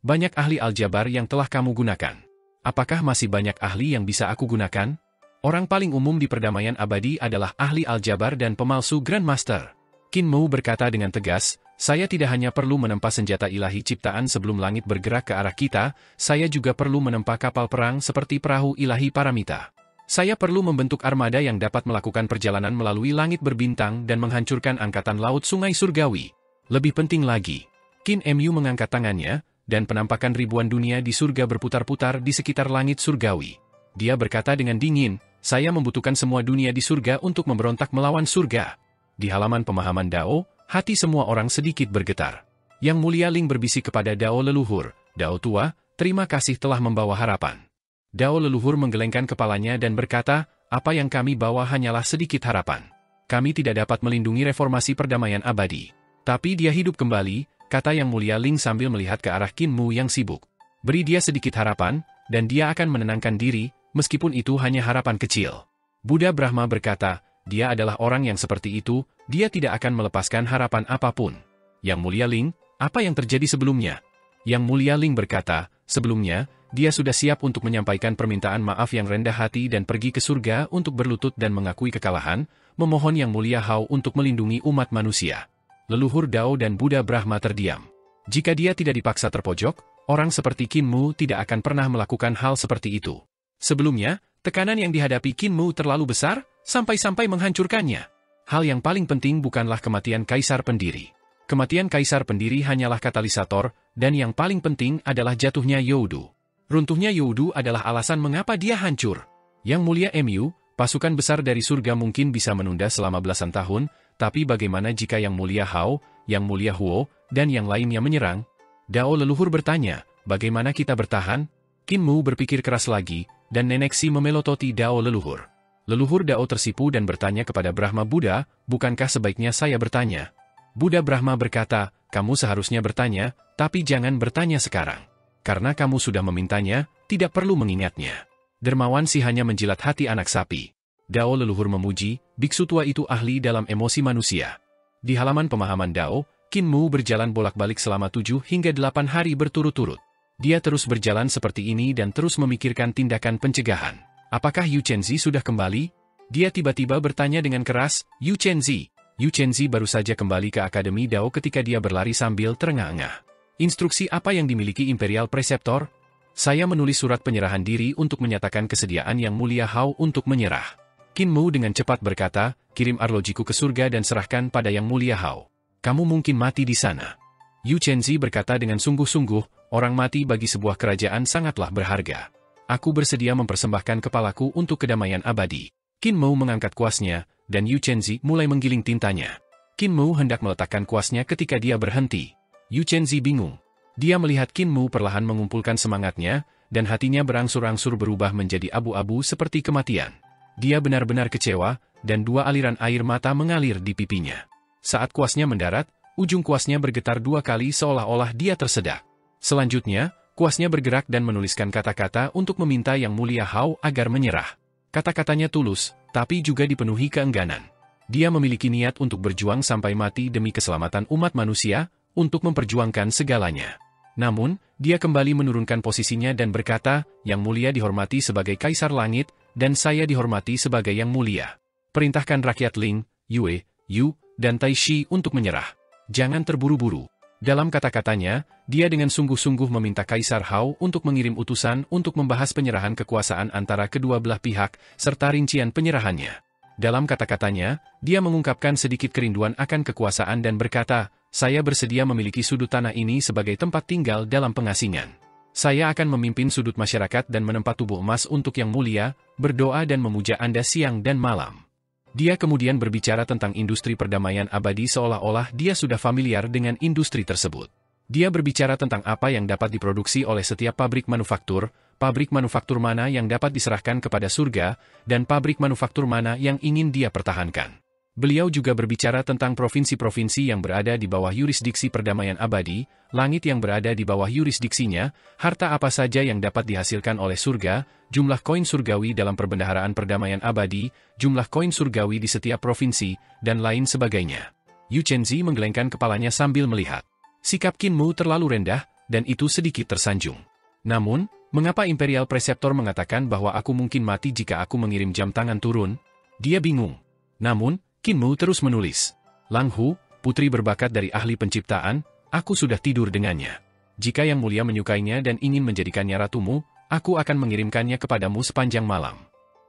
Banyak ahli aljabar yang telah kamu gunakan. Apakah masih banyak ahli yang bisa aku gunakan? Orang paling umum di perdamaian abadi adalah ahli aljabar dan pemalsu grandmaster. Qin Mu berkata dengan tegas, saya tidak hanya perlu menempa senjata ilahi ciptaan sebelum langit bergerak ke arah kita, saya juga perlu menempa kapal perang seperti perahu ilahi Paramita. Saya perlu membentuk armada yang dapat melakukan perjalanan melalui langit berbintang dan menghancurkan angkatan laut sungai surgawi. Lebih penting lagi, Qin Mu mengangkat tangannya, dan penampakan ribuan dunia di surga berputar-putar di sekitar langit surgawi. Dia berkata dengan dingin, saya membutuhkan semua dunia di surga untuk memberontak melawan surga. Di halaman pemahaman Dao, hati semua orang sedikit bergetar. Yang Mulia Ling berbisik kepada Dao leluhur, Dao tua, terima kasih telah membawa harapan. Dao leluhur menggelengkan kepalanya dan berkata, apa yang kami bawa hanyalah sedikit harapan. Kami tidak dapat melindungi reformasi perdamaian abadi. Tapi dia hidup kembali, kata Yang Mulia Ling sambil melihat ke arah Qin Mu yang sibuk. Beri dia sedikit harapan, dan dia akan menenangkan diri, meskipun itu hanya harapan kecil. Buddha Brahma berkata, dia adalah orang yang seperti itu, dia tidak akan melepaskan harapan apapun. Yang Mulia Ling, apa yang terjadi sebelumnya? Yang Mulia Ling berkata, sebelumnya, dia sudah siap untuk menyampaikan permintaan maaf yang rendah hati dan pergi ke surga untuk berlutut dan mengakui kekalahan, memohon Yang Mulia Hao untuk melindungi umat manusia. Leluhur Dao dan Buddha Brahma terdiam. Jika dia tidak dipaksa terpojok, orang seperti Qin Mu tidak akan pernah melakukan hal seperti itu. Sebelumnya, tekanan yang dihadapi Qin Mu terlalu besar, sampai-sampai menghancurkannya. Hal yang paling penting bukanlah kematian Kaisar Pendiri. Kematian Kaisar Pendiri hanyalah katalisator, dan yang paling penting adalah jatuhnya Youdu. Runtuhnya Youdu adalah alasan mengapa dia hancur. Yang Mulia Mu, pasukan besar dari surga mungkin bisa menunda selama belasan tahun, tapi bagaimana jika Yang Mulia Hao, Yang Mulia Huo, dan yang lainnya menyerang? Dao leluhur bertanya, bagaimana kita bertahan? Qin Mu berpikir keras lagi, dan Nenek Si memelototi Dao leluhur. Leluhur Dao tersipu dan bertanya kepada Brahma Buddha, bukankah sebaiknya saya bertanya? Buddha Brahma berkata, kamu seharusnya bertanya, tapi jangan bertanya sekarang. Karena kamu sudah memintanya, tidak perlu mengingatnya. Dermawan Si hanya menjilat hati anak sapi. Dao leluhur memuji, biksu tua itu ahli dalam emosi manusia. Di halaman pemahaman Dao, Qin Mu berjalan bolak-balik selama 7 hingga 8 hari berturut-turut. Dia terus berjalan seperti ini dan terus memikirkan tindakan pencegahan. Apakah Yu Chenzi sudah kembali? Dia tiba-tiba bertanya dengan keras, Yu Chenzi. Yu Chenzi baru saja kembali ke Akademi Dao ketika dia berlari sambil terengah-engah. Instruksi apa yang dimiliki Imperial Preceptor? Saya menulis surat penyerahan diri untuk menyatakan kesediaan Yang Mulia Hao untuk menyerah. Qin Mu dengan cepat berkata, kirim arlojiku ke surga dan serahkan pada Yang Mulia Hao. Kamu mungkin mati di sana. Yu Chenzi berkata dengan sungguh-sungguh, orang mati bagi sebuah kerajaan sangatlah berharga. Aku bersedia mempersembahkan kepalaku untuk kedamaian abadi. Qin Mu mengangkat kuasnya, dan Yu Chenzi mulai menggiling tintanya. Qin Mu hendak meletakkan kuasnya ketika dia berhenti. Yu Chenzi bingung. Dia melihat Qin Mu perlahan mengumpulkan semangatnya, dan hatinya berangsur-angsur berubah menjadi abu-abu seperti kematian. Dia benar-benar kecewa, dan 2 aliran air mata mengalir di pipinya. Saat kuasnya mendarat, ujung kuasnya bergetar 2 kali seolah-olah dia tersedak. Selanjutnya, kuasnya bergerak dan menuliskan kata-kata untuk meminta Yang Mulia Hao agar menyerah. Kata-katanya tulus, tapi juga dipenuhi keengganan. Dia memiliki niat untuk berjuang sampai mati demi keselamatan umat manusia, untuk memperjuangkan segalanya. Namun, dia kembali menurunkan posisinya dan berkata, Yang Mulia dihormati sebagai Kaisar Langit, dan saya dihormati sebagai Yang Mulia. Perintahkan rakyat Ling, Yue, Yu, dan Tai Shi untuk menyerah. Jangan terburu-buru. Dalam kata-katanya, dia dengan sungguh-sungguh meminta Kaisar Hao untuk mengirim utusan untuk membahas penyerahan kekuasaan antara kedua belah pihak, serta rincian penyerahannya. Dalam kata-katanya, dia mengungkapkan sedikit kerinduan akan kekuasaan dan berkata, saya bersedia memiliki sudut tanah ini sebagai tempat tinggal dalam pengasingan. Saya akan memimpin sudut masyarakat dan menempa tubuh emas untuk Yang Mulia, berdoa dan memuja Anda siang dan malam. Dia kemudian berbicara tentang industri perdamaian abadi seolah-olah dia sudah familiar dengan industri tersebut. Dia berbicara tentang apa yang dapat diproduksi oleh setiap pabrik manufaktur, pabrik manufaktur mana yang dapat diserahkan kepada surga, dan pabrik manufaktur mana yang ingin dia pertahankan. Beliau juga berbicara tentang provinsi-provinsi yang berada di bawah yurisdiksi perdamaian abadi, langit yang berada di bawah yurisdiksinya, harta apa saja yang dapat dihasilkan oleh surga, jumlah koin surgawi dalam perbendaharaan perdamaian abadi, jumlah koin surgawi di setiap provinsi, dan lain sebagainya. Yu Chenzi menggelengkan kepalanya sambil melihat. Sikap Qin Mu terlalu rendah, dan itu sedikit tersanjung. Namun, mengapa Imperial Preceptor mengatakan bahwa aku mungkin mati jika aku mengirim jam tangan turun? Dia bingung. Namun, Qin Mu terus menulis. Lang Hu, putri berbakat dari ahli penciptaan, aku sudah tidur dengannya. Jika Yang Mulia menyukainya dan ingin menjadikannya ratumu, aku akan mengirimkannya kepadamu sepanjang malam.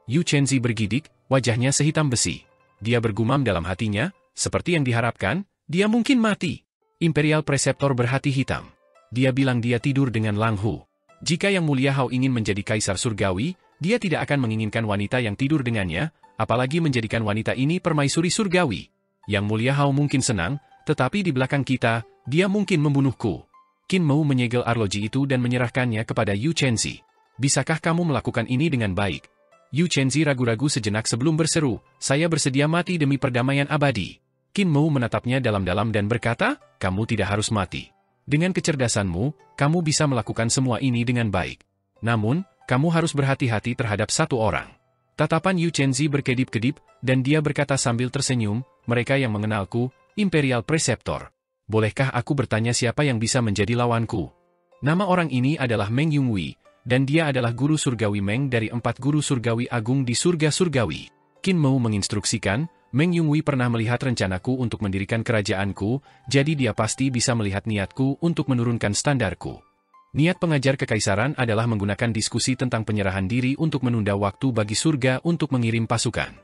Yu Chenzi bergidik, wajahnya sehitam besi. Dia bergumam dalam hatinya, seperti yang diharapkan, dia mungkin mati. Imperial Preceptor berhati hitam. Dia bilang dia tidur dengan Lang Hu. Jika Yang Mulia Hao ingin menjadi kaisar surgawi, dia tidak akan menginginkan wanita yang tidur dengannya, apalagi menjadikan wanita ini permaisuri surgawi. Yang Mulia Hao mungkin senang, tetapi di belakang kita, dia mungkin membunuhku. Qin Mu menyegel arloji itu dan menyerahkannya kepada Yu Chenzi. Bisakah kamu melakukan ini dengan baik? Yu Chenzi ragu-ragu sejenak sebelum berseru, saya bersedia mati demi perdamaian abadi. Qin Mu menatapnya dalam-dalam dan berkata, kamu tidak harus mati. Dengan kecerdasanmu, kamu bisa melakukan semua ini dengan baik. Namun, kamu harus berhati-hati terhadap satu orang. Tatapan Yu Chenzi berkedip-kedip, dan dia berkata sambil tersenyum, mereka yang mengenalku, Imperial Preceptor. Bolehkah aku bertanya siapa yang bisa menjadi lawanku? Nama orang ini adalah Meng Yunghui, dan dia adalah guru surgawi Meng dari 4 guru surgawi agung di surga surgawi. Qin Mu menginstruksikan, Meng Yunghui pernah melihat rencanaku untuk mendirikan kerajaanku, jadi dia pasti bisa melihat niatku untuk menurunkan standarku. Niat pengajar kekaisaran adalah menggunakan diskusi tentang penyerahan diri untuk menunda waktu bagi surga untuk mengirim pasukan.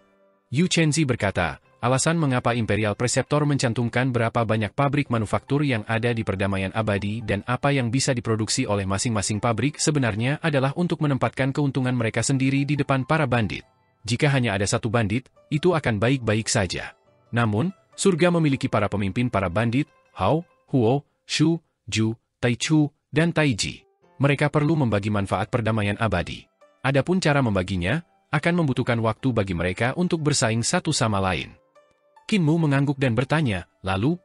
Yu Chenzi berkata, alasan mengapa Imperial Preceptor mencantumkan berapa banyak pabrik manufaktur yang ada di perdamaian abadi dan apa yang bisa diproduksi oleh masing-masing pabrik sebenarnya adalah untuk menempatkan keuntungan mereka sendiri di depan para bandit. Jika hanya ada satu bandit, itu akan baik-baik saja. Namun, surga memiliki para pemimpin para bandit, Hao, Huo, Shu, Ju, Taichu, dan Taiji. Mereka perlu membagi manfaat perdamaian abadi. Adapun cara membaginya, akan membutuhkan waktu bagi mereka untuk bersaing satu sama lain. Qin Mu mengangguk dan bertanya, lalu?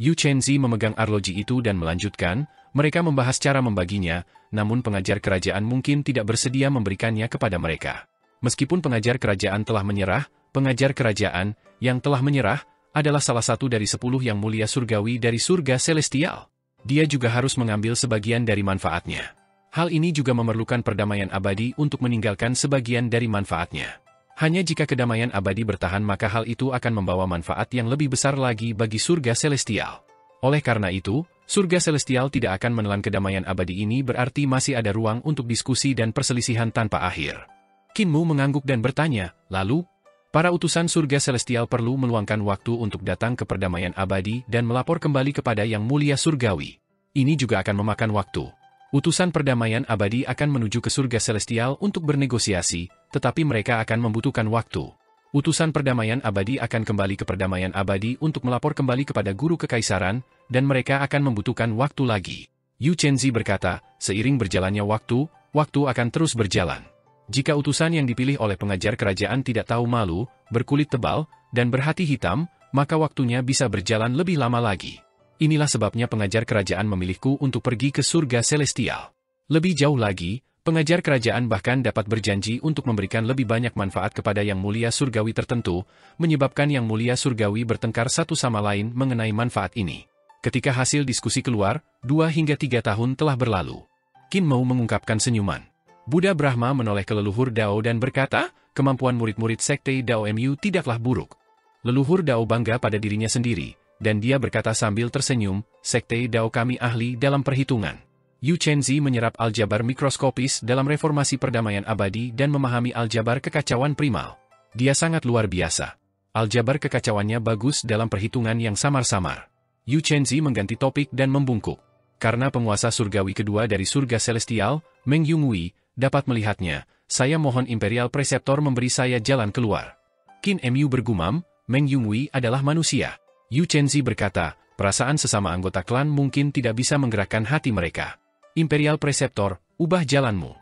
Yu Chenzi memegang arloji itu dan melanjutkan, mereka membahas cara membaginya, namun pengajar kerajaan mungkin tidak bersedia memberikannya kepada mereka. Meskipun pengajar kerajaan telah menyerah, pengajar kerajaan yang telah menyerah adalah salah satu dari 10 yang mulia surgawi dari surga celestial. Dia juga harus mengambil sebagian dari manfaatnya. Hal ini juga memerlukan perdamaian abadi untuk meninggalkan sebagian dari manfaatnya. Hanya jika kedamaian abadi bertahan maka hal itu akan membawa manfaat yang lebih besar lagi bagi surga celestial. Oleh karena itu, surga celestial tidak akan menelan kedamaian abadi ini berarti masih ada ruang untuk diskusi dan perselisihan tanpa akhir. Qin Mu mengangguk dan bertanya, lalu? Para utusan surga celestial perlu meluangkan waktu untuk datang ke perdamaian abadi dan melapor kembali kepada Yang Mulia Surgawi. Ini juga akan memakan waktu. Utusan perdamaian abadi akan menuju ke surga celestial untuk bernegosiasi, tetapi mereka akan membutuhkan waktu. Utusan perdamaian abadi akan kembali ke perdamaian abadi untuk melapor kembali kepada guru kekaisaran, dan mereka akan membutuhkan waktu lagi. Yu Chenzi berkata, seiring berjalannya waktu, waktu akan terus berjalan. Jika utusan yang dipilih oleh pengajar kerajaan tidak tahu malu, berkulit tebal, dan berhati hitam, maka waktunya bisa berjalan lebih lama lagi. Inilah sebabnya pengajar kerajaan memilihku untuk pergi ke surga celestial. Lebih jauh lagi, pengajar kerajaan bahkan dapat berjanji untuk memberikan lebih banyak manfaat kepada Yang Mulia Surgawi tertentu, menyebabkan Yang Mulia Surgawi bertengkar satu sama lain mengenai manfaat ini. Ketika hasil diskusi keluar, 2 hingga 3 tahun telah berlalu. Qin Mu mengungkapkan senyuman. Buddha Brahma menoleh ke leluhur Dao dan berkata, kemampuan murid-murid sekte Dao Mu tidaklah buruk. Leluhur Dao bangga pada dirinya sendiri, dan dia berkata sambil tersenyum, sekte Dao kami ahli dalam perhitungan. Yu Chenzi menyerap aljabar mikroskopis dalam reformasi perdamaian abadi dan memahami aljabar kekacauan primal. Dia sangat luar biasa. Aljabar kekacauannya bagus dalam perhitungan yang samar-samar. Yu Chenzi mengganti topik dan membungkuk. Karena penguasa surgawi kedua dari surga celestial, Meng Yunghui, dapat melihatnya, saya mohon Imperial Preceptor memberi saya jalan keluar. Qin Mu bergumam, Meng Yunghui adalah manusia. Yu Chenzi berkata, perasaan sesama anggota klan mungkin tidak bisa menggerakkan hati mereka. Imperial Preceptor, ubah jalanmu.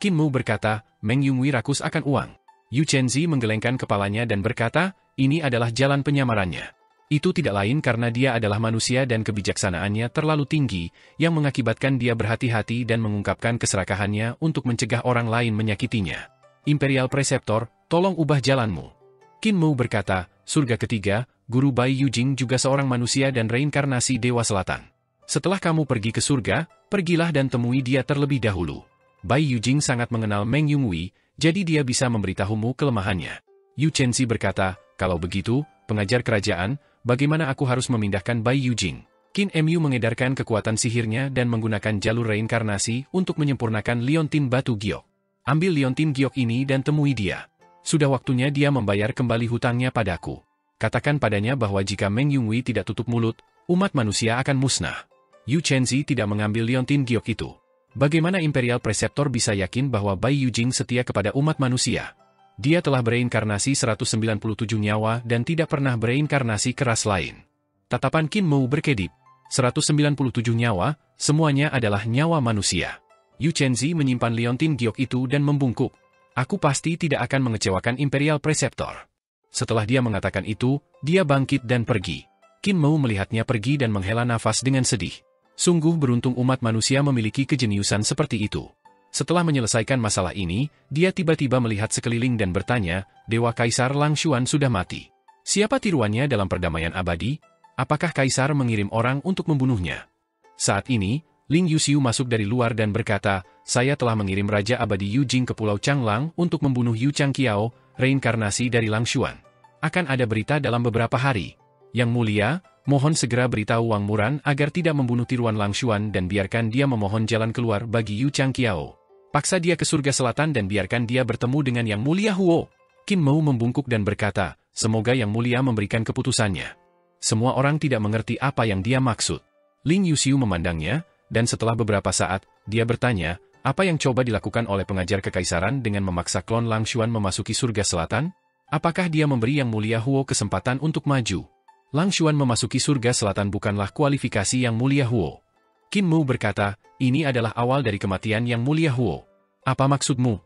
Qin Mu berkata, Meng Yunghui rakus akan uang. Yu Chenzi menggelengkan kepalanya dan berkata, ini adalah jalan penyamarannya. Itu tidak lain karena dia adalah manusia dan kebijaksanaannya terlalu tinggi, yang mengakibatkan dia berhati-hati dan mengungkapkan keserakahannya untuk mencegah orang lain menyakitinya. Imperial Preceptor, tolong ubah jalanmu. Qin Mu berkata, surga ketiga, Guru Bai Yujing juga seorang manusia dan reinkarnasi Dewa Selatan. Setelah kamu pergi ke surga, pergilah dan temui dia terlebih dahulu. Bai Yujing sangat mengenal Meng Yunghui, jadi dia bisa memberitahumu kelemahannya. Yu Chenzi berkata, kalau begitu, pengajar kerajaan, bagaimana aku harus memindahkan Bai Yujing? Qin Mu mengedarkan kekuatan sihirnya dan menggunakan jalur reinkarnasi untuk menyempurnakan liontin batu giok. Ambil liontin giok ini dan temui dia. Sudah waktunya dia membayar kembali hutangnya padaku. Katakan padanya bahwa jika Meng Yunghui tidak tutup mulut, umat manusia akan musnah. Yu Chenzi tidak mengambil liontin giok itu. Bagaimana Imperial Preceptor bisa yakin bahwa Bai Yujing setia kepada umat manusia? Dia telah bereinkarnasi 197 nyawa dan tidak pernah bereinkarnasi ke ras lain. Tatapan Qin Mu berkedip. 197 nyawa, semuanya adalah nyawa manusia. Yu Chenzi menyimpan liontin giok itu dan membungkuk. Aku pasti tidak akan mengecewakan Imperial Preceptor. Setelah dia mengatakan itu, dia bangkit dan pergi. Qin Mu melihatnya pergi dan menghela nafas dengan sedih. Sungguh beruntung umat manusia memiliki kejeniusan seperti itu. Setelah menyelesaikan masalah ini, dia tiba-tiba melihat sekeliling dan bertanya, Dewa Kaisar Lang Xuan sudah mati. Siapa tiruannya dalam perdamaian abadi? Apakah Kaisar mengirim orang untuk membunuhnya? Saat ini, Ling Yuxiu masuk dari luar dan berkata, saya telah mengirim Raja Abadi Yujing ke Pulau Changlang untuk membunuh Yu Changqiao, reinkarnasi dari Lang Xuan. Akan ada berita dalam beberapa hari. Yang mulia, mohon segera beritahu Wang Muran agar tidak membunuh tiruan Lang Xuan dan biarkan dia memohon jalan keluar bagi Yu Changqiao. Paksa dia ke surga selatan dan biarkan dia bertemu dengan Yang Mulia Huo. Qin Mu membungkuk dan berkata, semoga Yang Mulia memberikan keputusannya. Semua orang tidak mengerti apa yang dia maksud. Ling Yuxiu memandangnya, dan setelah beberapa saat, dia bertanya, apa yang coba dilakukan oleh pengajar kekaisaran dengan memaksa klon Lang Xuan memasuki surga selatan? Apakah dia memberi Yang Mulia Huo kesempatan untuk maju? Lang Xuan memasuki surga selatan bukanlah kualifikasi Yang Mulia Huo. Qin Mu berkata, ini adalah awal dari kematian Yang Mulia Huo. Apa maksudmu?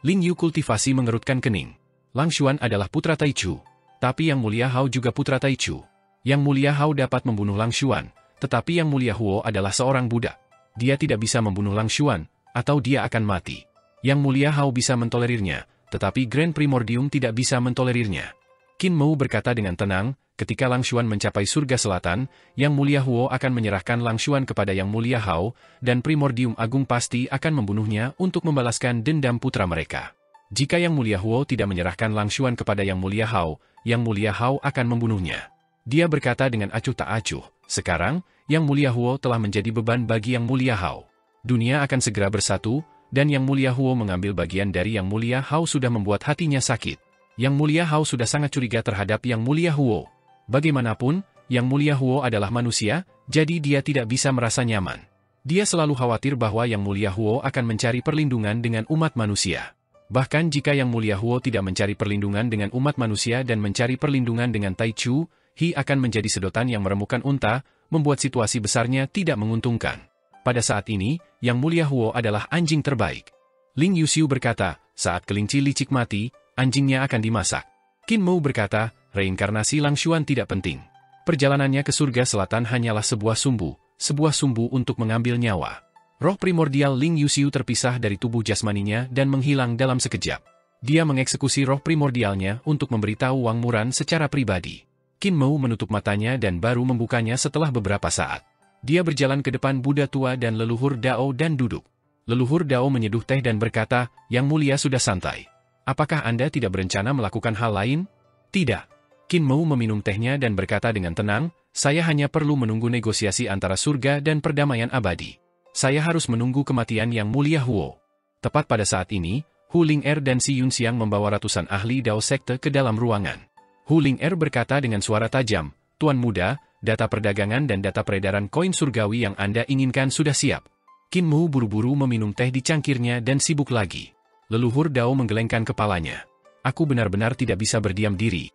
Ling Yu kultivasi mengerutkan kening. Lang Xuan adalah putra Taichu. Tapi Yang Mulia Hao juga putra Taichu. Yang Mulia Hao dapat membunuh Lang Xuan, tetapi Yang Mulia Huo adalah seorang budak. Dia tidak bisa membunuh Lang Xuan, atau dia akan mati. Yang Mulia Hao bisa mentolerirnya, tetapi Grand Primordium tidak bisa mentolerirnya. Qin Mu berkata dengan tenang, ketika Lang Xuan mencapai surga selatan, Yang Mulia Huo akan menyerahkan Lang Xuan kepada Yang Mulia Hao, dan Primordium Agung pasti akan membunuhnya untuk membalaskan dendam putra mereka. Jika Yang Mulia Huo tidak menyerahkan Lang Xuan kepada Yang Mulia Hao, Yang Mulia Hao akan membunuhnya. Dia berkata dengan acuh tak acuh, sekarang, Yang Mulia Huo telah menjadi beban bagi Yang Mulia Hao. Dunia akan segera bersatu, dan Yang Mulia Huo mengambil bagian dari Yang Mulia Hao sudah membuat hatinya sakit. Yang Mulia Hao sudah sangat curiga terhadap Yang Mulia Huo. Bagaimanapun, Yang Mulia Huo adalah manusia, jadi dia tidak bisa merasa nyaman. Dia selalu khawatir bahwa Yang Mulia Huo akan mencari perlindungan dengan umat manusia. Bahkan jika Yang Mulia Huo tidak mencari perlindungan dengan umat manusia dan mencari perlindungan dengan Taichu, He akan menjadi sedotan yang meremukkan unta, membuat situasi besarnya tidak menguntungkan. Pada saat ini, Yang Mulia Huo adalah anjing terbaik. Ling Yuxiu berkata, saat kelinci licik mati, anjingnya akan dimasak. Qin Mu berkata, reinkarnasi Lang Xuan tidak penting. Perjalanannya ke surga selatan hanyalah sebuah sumbu untuk mengambil nyawa. Roh primordial Ling Yuxiu terpisah dari tubuh jasmaninya dan menghilang dalam sekejap. Dia mengeksekusi roh primordialnya untuk memberitahu Wang Muran secara pribadi. Qin Mu menutup matanya dan baru membukanya setelah beberapa saat. Dia berjalan ke depan Buddha tua dan leluhur Dao dan duduk. Leluhur Dao menyeduh teh dan berkata, Yang Mulia sudah santai. Apakah Anda tidak berencana melakukan hal lain? Tidak. Qin Mu meminum tehnya dan berkata dengan tenang, saya hanya perlu menunggu negosiasi antara surga dan perdamaian abadi. Saya harus menunggu kematian Yang Mulia Huo. Tepat pada saat ini, Hu Ling-er dan Si Yunxiang membawa ratusan ahli Dao Sekte ke dalam ruangan. Hu Ling-er berkata dengan suara tajam, Tuan Muda, data perdagangan dan data peredaran koin surgawi yang Anda inginkan sudah siap. Qin Mu buru-buru meminum teh di cangkirnya dan sibuk lagi. Leluhur Dao menggelengkan kepalanya. Aku benar-benar tidak bisa berdiam diri.